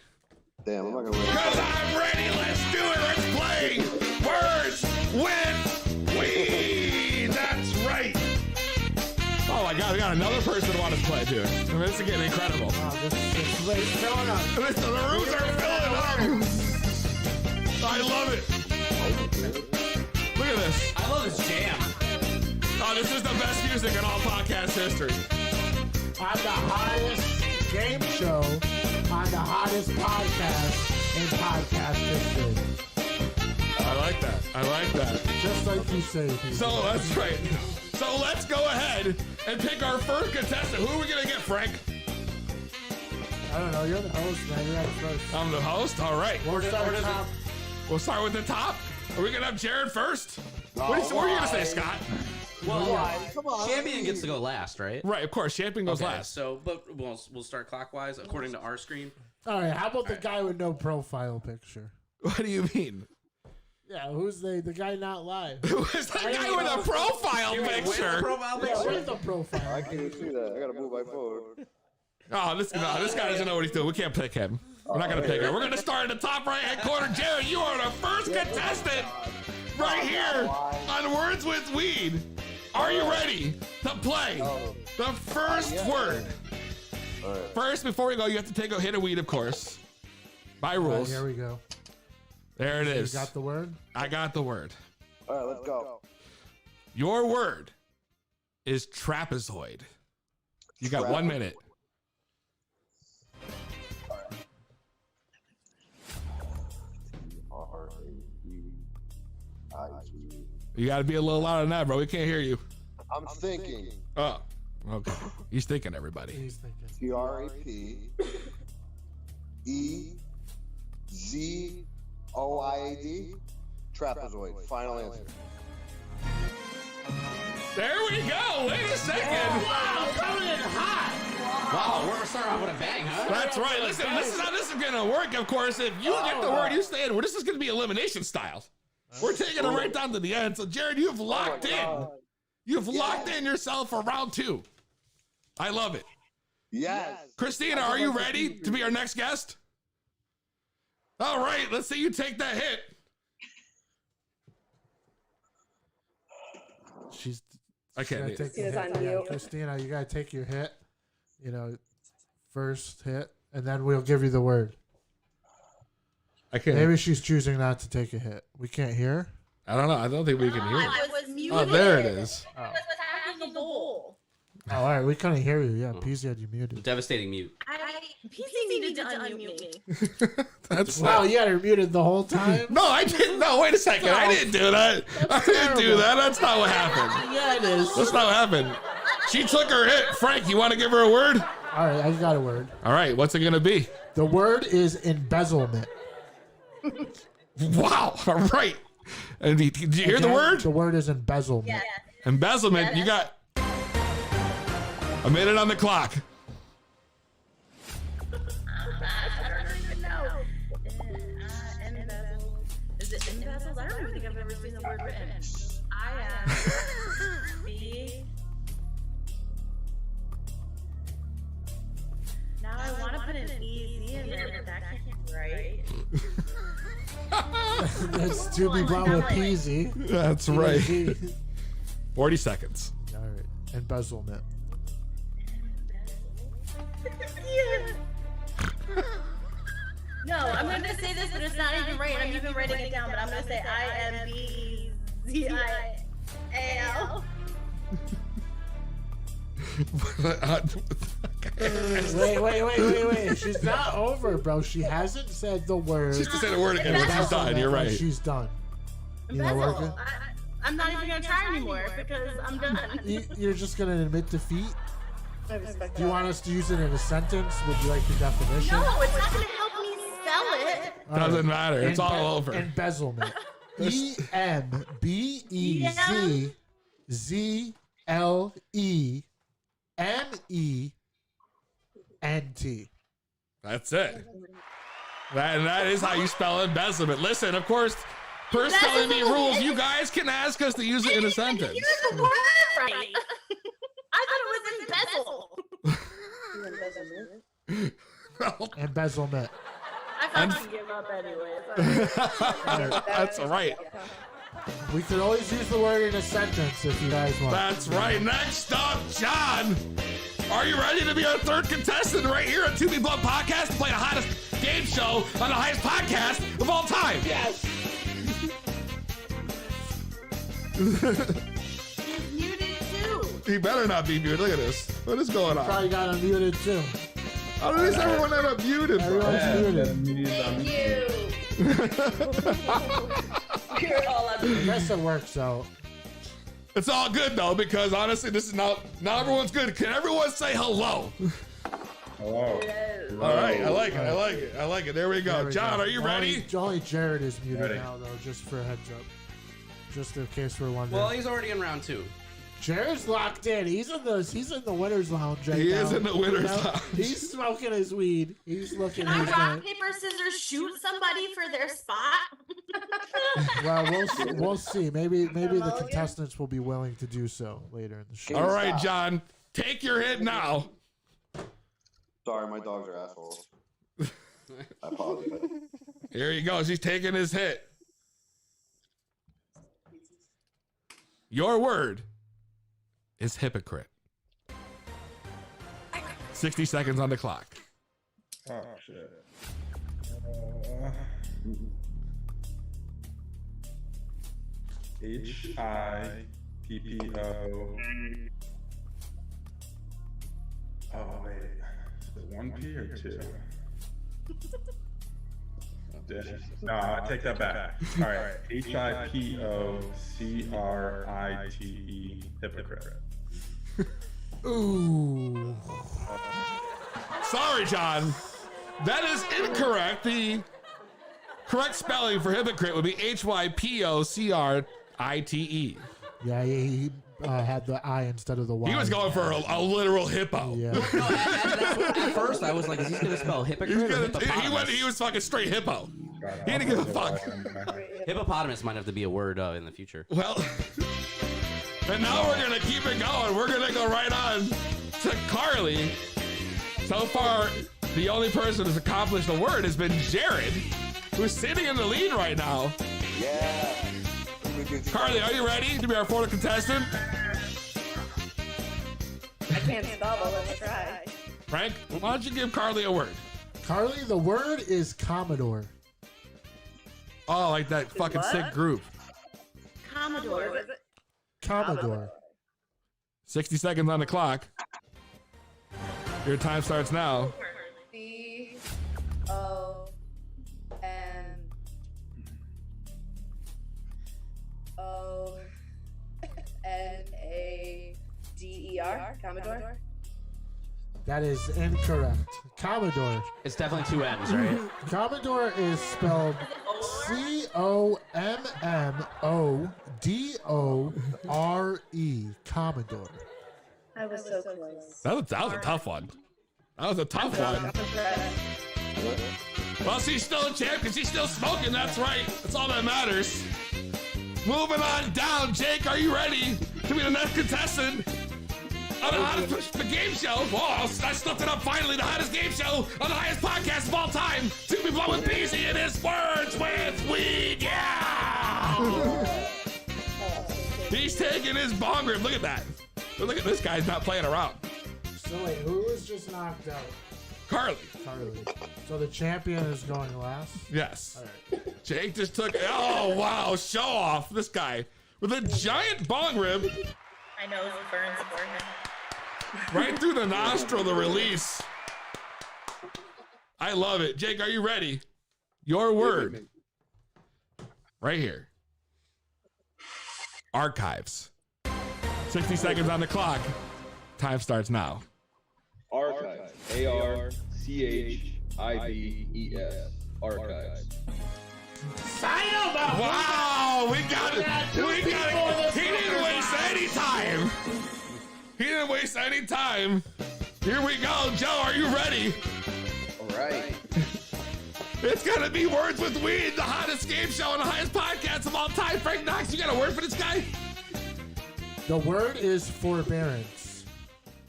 Damn, I'm not gonna win. Because I'm ready. Let's do it. Let's play Words with Weed. That's right. Oh my God, we got another person who wants to play too. I mean, this is getting incredible. Wow, this is filling up. Listen, the rooms are filling up. I love it. Look at this. I love this jam. Oh, this is the best music in all podcast history. On the hottest game show, on the hottest podcast in podcast history. I like that. I like that. Just like you say, people. So that's right. So So let's go ahead and pick our first contestant. Who are we gonna get, Frank? I don't know. You're the host, man. You're at first. I'm the host. All right. We'll start at top. We'll start with the top. Are we gonna have Jared first? What are you gonna say, Scott? Well, Come on. champion gets to go last, right? Right, of course. Champion goes Okay, last. So, but we'll start clockwise according to our screen. All right. How about the guy with no profile picture? What do you mean? Yeah, who's the guy not live? Who is that guy with a profile picture? Yeah, where's the profile? I can't even see that. I gotta move my phone. Oh, this guy doesn't know what he's doing. We can't pick him. We're not gonna pick him. We're gonna start in the top right-hand corner. Jared, you are the first contestant right here on Words with Weed. Are you ready to play the first word? First, before we go, you have to take a hit of weed, of course. By rules. Here we go. There it is. You got the word? I got the word. All right, let's go. Your word is trapezoid. You got 1 minute. You got to be a little louder than that, bro. We can't hear you. I'm thinking. Oh, okay. He's thinking, everybody. He's thinking. TRAPEZOIAD. Trapezoid. Final answer. There we go. Wait a second. Wow, coming in hot. Wow, we're starting off with a bang, huh? That's right. Listen, this is how this is going to work, of course. If you get the word, you stay in. Well, this is going to be elimination style. We're taking it right down to the end. So, Jared, you've locked in. You've locked in yourself for round 2. I love it. Yes. Christina, are you ready to be our next guest? All right, let's see you take that hit. I can't. Christina, you gotta take your hit. You know, first hit, and then we'll give you the word. I can't. Maybe she's choosing not to take a hit. We can't hear her? I don't know. I don't think we can hear. I was muted. Oh, there it is. I was attacking the bowl. Oh, all right. We couldn't hear you. Yeah, Peezy had you muted. Devastating mute. Peezy needed to unmute me. That's wow, you had her muted the whole time? No, I didn't. No, wait a second. I didn't do that. I didn't do that. That's not what happened. Yeah, it is. That's not what happened. She took her hit. Frank, you want to give her a word? All right, I got a word. All right, what's it going to be? The word is embezzlement. Wow. All right. And did you hear the word? The word is embezzlement. Yeah. Embezzlement. You got a minute on the clock. I don't even know. Is it embezzled? I don't even think I've ever seen the word written. Now I want to put an easy in there, but that can't be right. That's to be brought with Peezy. That's right. 40 seconds. All right. Embezzlement. Yeah. No, I'm going to say this, but it's not even right. I'm even writing it down, but I'm going to say IMBZIAL. Wait. She's not over, bro. She hasn't said the word. She's to say the word again when she's done. You're right. She's done. Embezzle. I'm not even going to try anymore because I'm done. You're just going to admit defeat? Do you want us to use it in a sentence? Would you like the definition? No, it's not going to help me spell it. Doesn't matter. It's all over. Embezzlement. EMBEZZLEMENT. That's it. That is how you spell embezzlement. Listen, of course, per spelling bee rules, you guys can ask us to use it in a sentence. Use the word right. I thought it was embezzle. Embezzlement. I fucking give up anyway. That's right. We could always use the word in a sentence if you guys want. That's right. Next up, John. Are you ready to be our third contestant right here at 2B Blood Podcast to play the hottest game show on the highest podcast of all time? Yes. He's muted too. He better not be muted. Look at this. What is going on? Probably got unmuted too. How does everyone end up muted? Everyone's muted. Thank you. I guess it works out. It's all good though, because honestly, this is now everyone's good. Can everyone say hello? Hello. All right, I like it. There we go. John, are you ready? Only Jared is muted now, though, just for a heads up. Just in case we're wondering. Well, he's already in round 2. Jared's locked in. He's in the winner's lounge right now. He is in the winner's lounge. He's smoking his weed. He's looking. Can I He's rock, gonna, paper, scissors, shoot somebody for their spot? well, we'll see. Maybe the contestants will be willing to do so later in the show. All right, John, take your hit now. Sorry, my dogs are assholes. I apologize. Here he goes. He's taking his hit. Your word is hypocrite. 60 seconds on the clock. Oh, shit. HIPPO. Oh, wait. Is it 1P or 2? No, I take that back. All right. HIPOCRITE, hypocrite. Ooh. Sorry, John. That is incorrect. The correct spelling for hypocrite would be HYPOCRITE. Yeah, he had the I instead of the Y. He was going for a literal hippo. Yeah. No, at first I was like, is he going to spell hypocrite or hippopotamus? He was fucking straight hippo. He didn't give a fuck. Hippopotamus might have to be a word in the future. Well, and now we're going to keep it going. We're going to go right on to Carly. So far, the only person who's accomplished a word has been Jared, who's sitting in the lead right now. Yeah. Carly, are you ready to be our fourth contestant? I can't spell, but let's try. Frank, why don't you give Carly a word? Carly, the word is Commodore. Oh, like that fucking sick group. Commodore. Commodore. 60 seconds on the clock. Your time starts now. COMMONADER, Commodore. That is incorrect. Commodore. It's definitely 2 M's, right? Commodore is spelled COMMODORE. Commodore. I was so close. That was a tough one. That was a tough one. Well, she's still a champ because she's still smoking. That's right. That's all that matters. Moving on down. Jake, are you ready to be the next contestant on the hottest game show? Whoa, I slipped it up finally. The hottest game show on the highest podcast of all time. To be blown with Peezy and his words with weed. Yeah! He's taking his bong rip. Look at that. Look at this guy's not playing around. So wait, who was just knocked out? Carly. So the champion is going last? Yes. All right. Jake just took, oh wow, show off. This guy with a giant bong rib. I know it burns for him. Right through the nostril, the release. I love it. Jake, are you ready? Your word. Right here. Archives. 60 seconds on the clock. Time starts now. Archives. ARCHIVES. Archives. Wow, we got it. We got it. He didn't waste any time. He didn't waste any time. Here we go. Joe, are you ready? All right. It's gonna be Words with Weed, the hottest game show and the highest podcast of all time. Frank Knox, you got a word for this guy? The word is forbearance.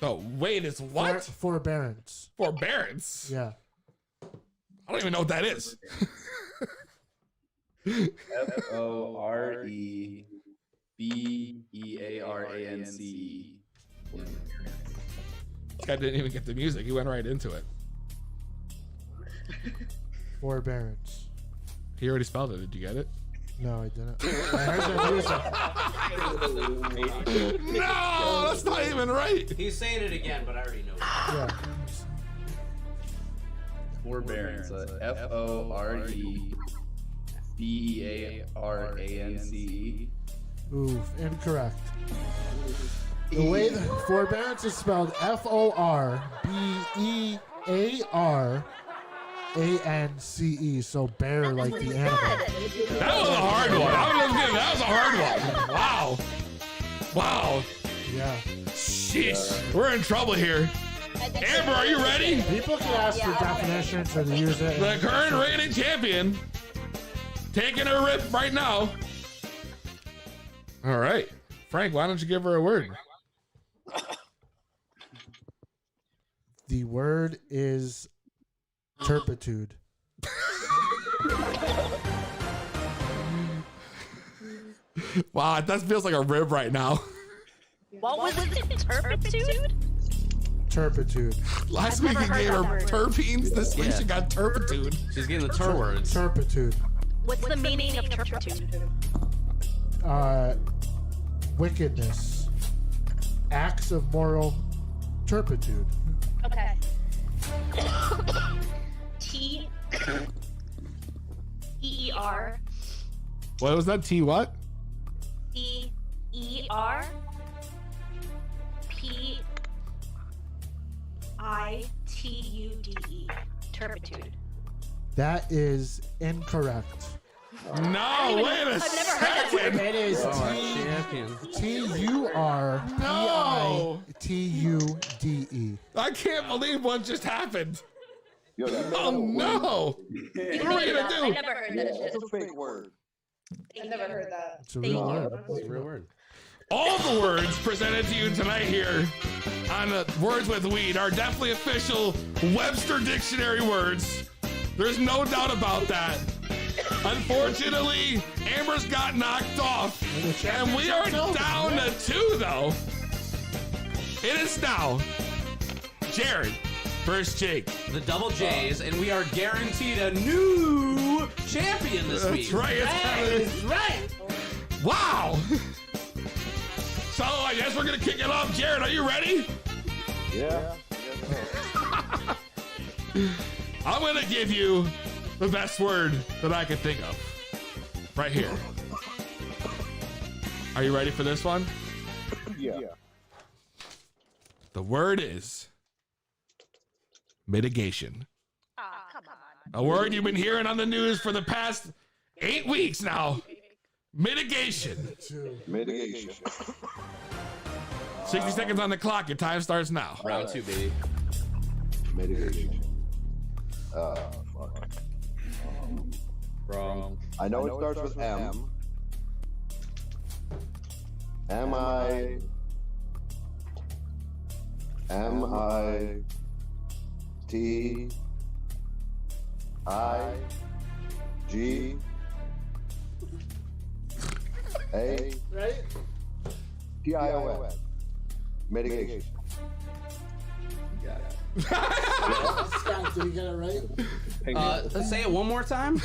Oh, wait, it's what? Forbearance. Forbearance? Yeah. I don't even know what that is. FOREBEARANCE. This guy didn't even get the music. He went right into it. Forbearance. He already spelled it. Did you get it? No, I didn't. I heard the music. No, that's not even right. He's saying it again, but I already know it. Yeah. Forbearance. FOREBEARANCE. Ooh, incorrect. The way the forbearance is spelled Forbearance, so bear like the animal. That was a hard one. That was a hard one. Wow. Wow. Yeah. Sheesh. We're in trouble here. Amber, are you ready? People can ask for definitions and use it. The current reigning champion taking a rip right now. All right. Frank, why don't you give her a word? The word is turpitude. Wow, that feels like a rib right now. What was it? Turpitude? Turpitude. Last week you gave her terpenes. This week she got turpitude. She's getting the tur words. Turpitude. What's the meaning of turpitude? Wickedness. Acts of moral turpitude. Okay. T-E-E-R. What was that? T what? E-E-R. P-I-T-U-D-E. Turpitude. That is incorrect. No, wait a second. It is T-U-R-P-I-T-U-D-E. I can't believe what just happened. Yo, Oh no! What are we gonna do? I never heard that shit. It's a fake word. I never heard that. It's a real word. It's a real word. All the words presented to you tonight here on Words with Weed are definitely official Webster Dictionary words. There's no doubt about that. Unfortunately, Amber's got knocked off, and we are down to 2, though. It is now Jared versus Jake. The double J's, and we are guaranteed a new champion this week. That's right. That's right. Wow. So I guess we're gonna kick it off. Jared, are you ready? Yeah. I'm gonna give you the best word that I can think of. Right here. Are you ready for this one? Yeah. The word is mitigation. A word you've been hearing on the news for the past 8 weeks now. Mitigation. Mitigation. 60 seconds on the clock. Your time starts now. Round 2, baby. Mitigation. Fuck. Wrong. I know it starts with M. M-I-T-I-G A Right? T-I-O-N. Mitigation. Scott, did you get it right? Let's say it one more time.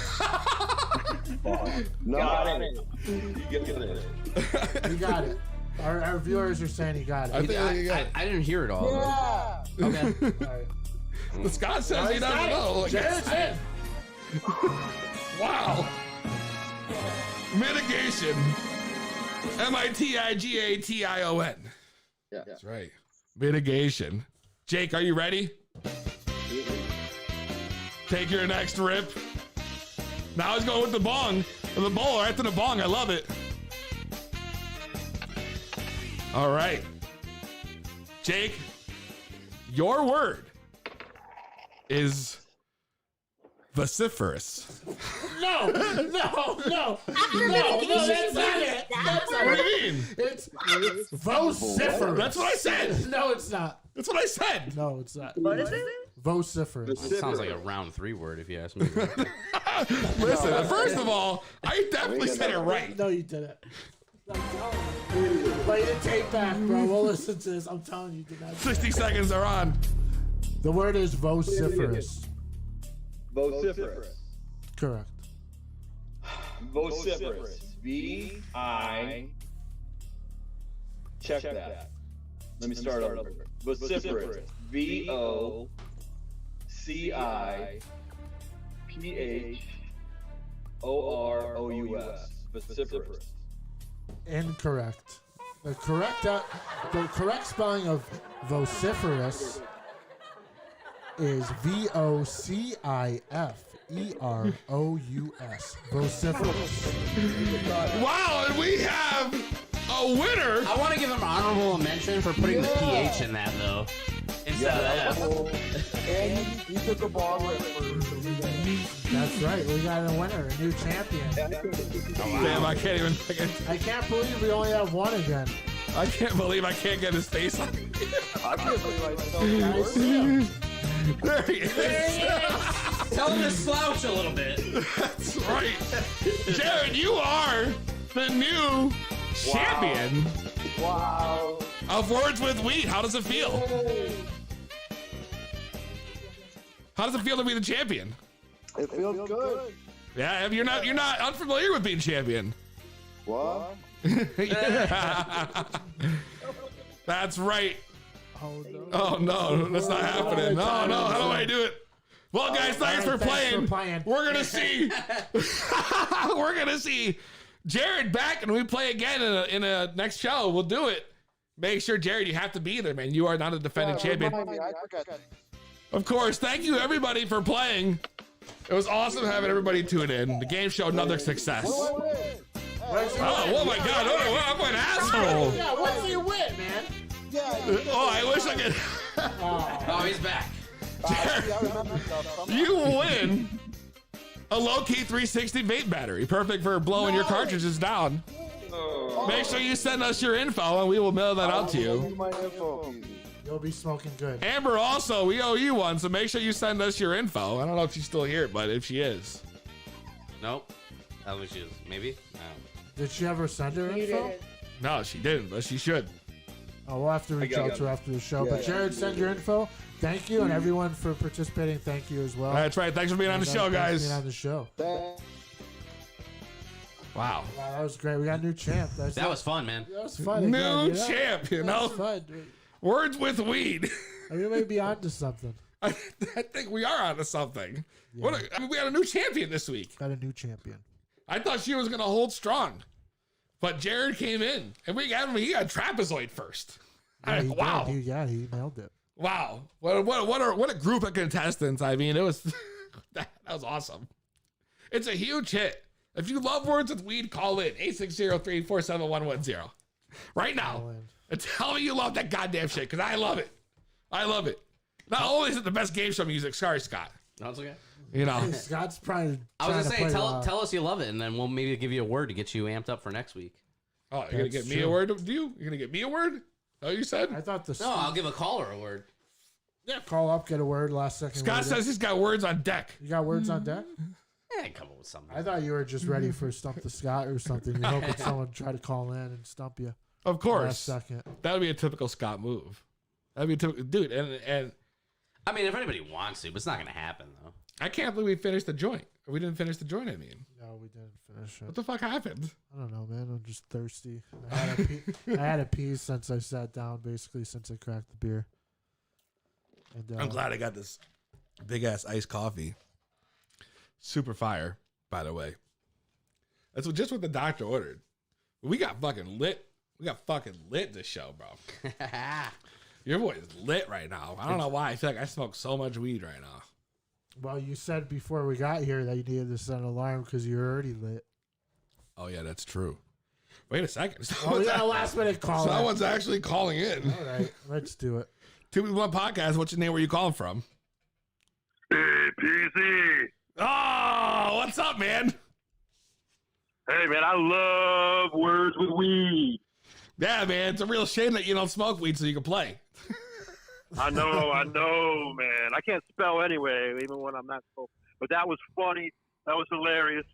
No. Got it. You get it. You got it. Our viewers are saying you got it. I didn't hear it all. Yeah. Okay. All right. The Scott says he doesn't know. Jared's in. Wow. Mitigation. M-I-T-I-G-A-T-I-O-N. Yeah. That's right. Mitigation. Jake, are you ready? Take your next rip. Now he's going with the bong. The bowl right to the bong. I love it. All right. Jake, your word is vociferous. No, that's not it. That's not What do it. you mean? It's vociferous. That's what I said. No, it's not. That's what I said. No, it's not. What is it? Vociferous. It sounds like a round 3 word if you ask me. Listen, first of all, I definitely said it right. No, you didn't. I'm telling you. Play the tape back, bro. We'll listen to this. I'm telling you, you did not. 60 seconds are on. The word is vociferous. Vociferous. Correct. Vociferous. V-I. Check that. Let me start over. Vociferous. V-O-C-I-P-H-O-R-O-U-S. Vociferous. Incorrect. The correct spelling of vociferous is VOCIFEROUS. Vociferous. Wow, and we have a winner. I want to give him honorable mention for putting the PH in that, though. Instead of F. And he took a ball rip for That's right. We got a winner, a new champion. Damn, I can't even. I can't believe we only have one again. I can't believe I can't get his face on. I can't believe I spelled There he is. Tell him to slouch a little bit. That's right. Jared, you are the new champion of Words with Weed. How does it feel? How does it feel to be the champion? It feels good. Yeah, you're not unfamiliar with being champion. What? That's right. Oh no. Oh no, that's not happening. No, how do I do it? Well, guys, thanks for playing. We're gonna see. We're gonna see Jared back, and we play again in a next show. We'll do it. Make sure, Jared, you have to be there, man. You are not a defending champion. Of course. Thank you, everybody, for playing. It was awesome having everybody tune in. The game show, another success. Oh my God! I'm an asshole. Yeah, what's your win, man? Oh, I wish I could. Oh, he's back. You win a low-key 360 vape battery, perfect for blowing your cartridges down. Make sure you send us your info, and we will mail that out to you. You'll be smoking good. Amber, also, we owe you one, so make sure you send us your info. I don't know if she's still here, but if she is. Nope. I don't think she is. Maybe? Did she ever send her info? No, she didn't, but she should. Oh, we'll have to reach out to her after the show. But Jared, send your info. Thank you, and everyone for participating. Thank you as well. That's right. Thanks for being on the show, guys. Being on the show. Wow. That was great. We got a new champ. That was fun, man. That was fun. New champ, you know? That was fun, dude. Words with Weed. We may be onto something. I think we are onto something. Yeah. We had a new champion this week. Got a new champion. I thought she was going to hold strong. But Jared came in, and he got trapezoid first. Yeah, wow. He nailed it. Wow. What a group of contestants. I mean, it was that was awesome. It's a huge hit. If you love Words with Weed, call in 860-347-110 right now. And tell me you love that goddamn shit, because I love it. I love it. Not only is it the best game show music, sorry, Scott. No, it's okay. You know, Scott's probably. I was gonna say, tell us you love it, and then we'll maybe give you a word to get you amped up for next week. Oh, you're gonna get me a word? You're gonna get me a word? Oh, you said? I thought No, I'll give a caller a word. Yeah, call up, get a word last second. Scott says he's got words on deck. You got words on deck? Yeah, come up with something. I thought you were just ready for Stump the Scott or something. You're hoping someone try to call in and stump you. Of course. Last second. That would be a typical Scott move. That'd be a typical dude. And I mean, if anybody wants to, but it's not gonna happen though. I can't believe we finished the joint. Or we didn't finish the joint. I mean, no, we didn't finish it. What the fuck happened? I don't know, man. I'm just thirsty. I had a pee since I sat down. Basically, since I cracked the beer. And, I'm glad I got this big ass iced coffee. Super fire, by the way. That's just what the doctor ordered. We got fucking lit. We got fucking lit this show, bro. Your boy is lit right now. I don't know why. I feel like I smoke so much weed right now. Well, you said before we got here that you needed to set an alarm because you're already lit. Oh, yeah, that's true. Wait a second. Oh, yeah, last minute call. Someone's actually calling in. All right, let's do it. 2 People 1 Podcast. What's your name? Where you calling from? Hey, Peezy. Oh, what's up, man? Hey, man, I love Words with Weed. Yeah, man, it's a real shame that you don't smoke weed so you can play. I know, man. I can't spell anyway, even when I'm not supposed. But that was funny. That was hilarious.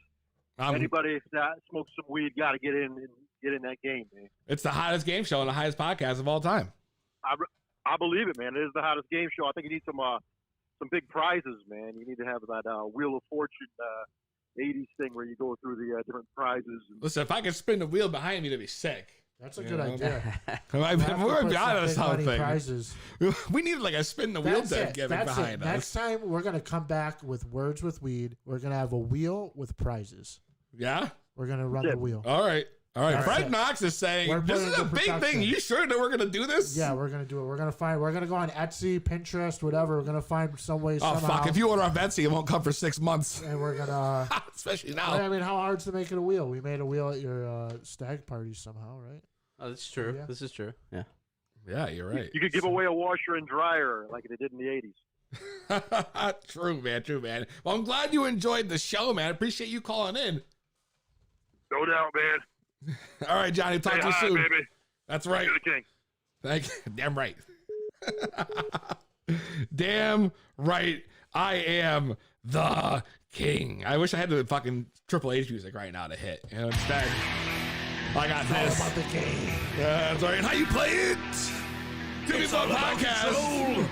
Anybody that smokes some weed got to get in that game, man. It's the hottest game show and the highest podcast of all time. I believe it, man. It is the hottest game show. I think you need some big prizes, man. You need to have that Wheel of Fortune 80s thing where you go through the different prizes. Listen, if I could spin the wheel behind me, that'd be sick. That's a good idea. We're going to be honest something. Prizes. We need like a spin the wheel thing behind us. Next time, we're going to come back with Words with Weed. We're going to have a wheel with prizes. Yeah? We're going to run the wheel. All right. All right, That's Fred it. Knox is saying, We're this putting is a the big thing. production. You sure that we're going to do this? Yeah, we're gonna do it. We're gonna go on Etsy, Pinterest, whatever. We're gonna find some way. Oh, somehow, fuck. If you order off Etsy, it won't come for 6 months. And we're gonna. Especially now. I mean, how hard's to make it a wheel? We made a wheel at your stag party somehow, right? Oh, that's true. Yeah. This is true. Yeah. Yeah, you're right. You could give away a washer and dryer like they did in the 80s. True, man. True, man. Well, I'm glad you enjoyed the show, man. Appreciate you calling in. No doubt, man. All right, Johnny. Talk to you hi, soon. baby. That's right. You're the king. Thank you. Damn right. Damn right. I am the king. I wish I had the fucking Triple H music right now to hit. You know, instead, I got this. All about the game. That's right. How you play it? To Be Blood Podcast.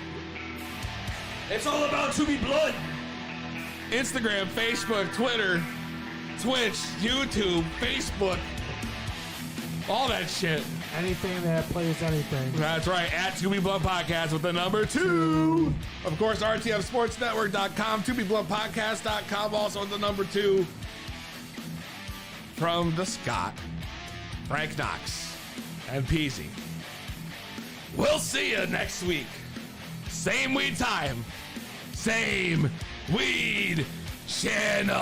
It's all about To Be Blood. Instagram, Facebook, Twitter, Twitch, YouTube, Facebook. All that shit. Anything that plays anything. That's right. At 2B Blunt Podcast with the number 2. Of course, RTFSportsNetwork.com, 2BBluntPodcast.com, also with the number 2. From the Scott, Frank Knox, and Peezy. We'll see you next week. Same weed time. Same weed channel.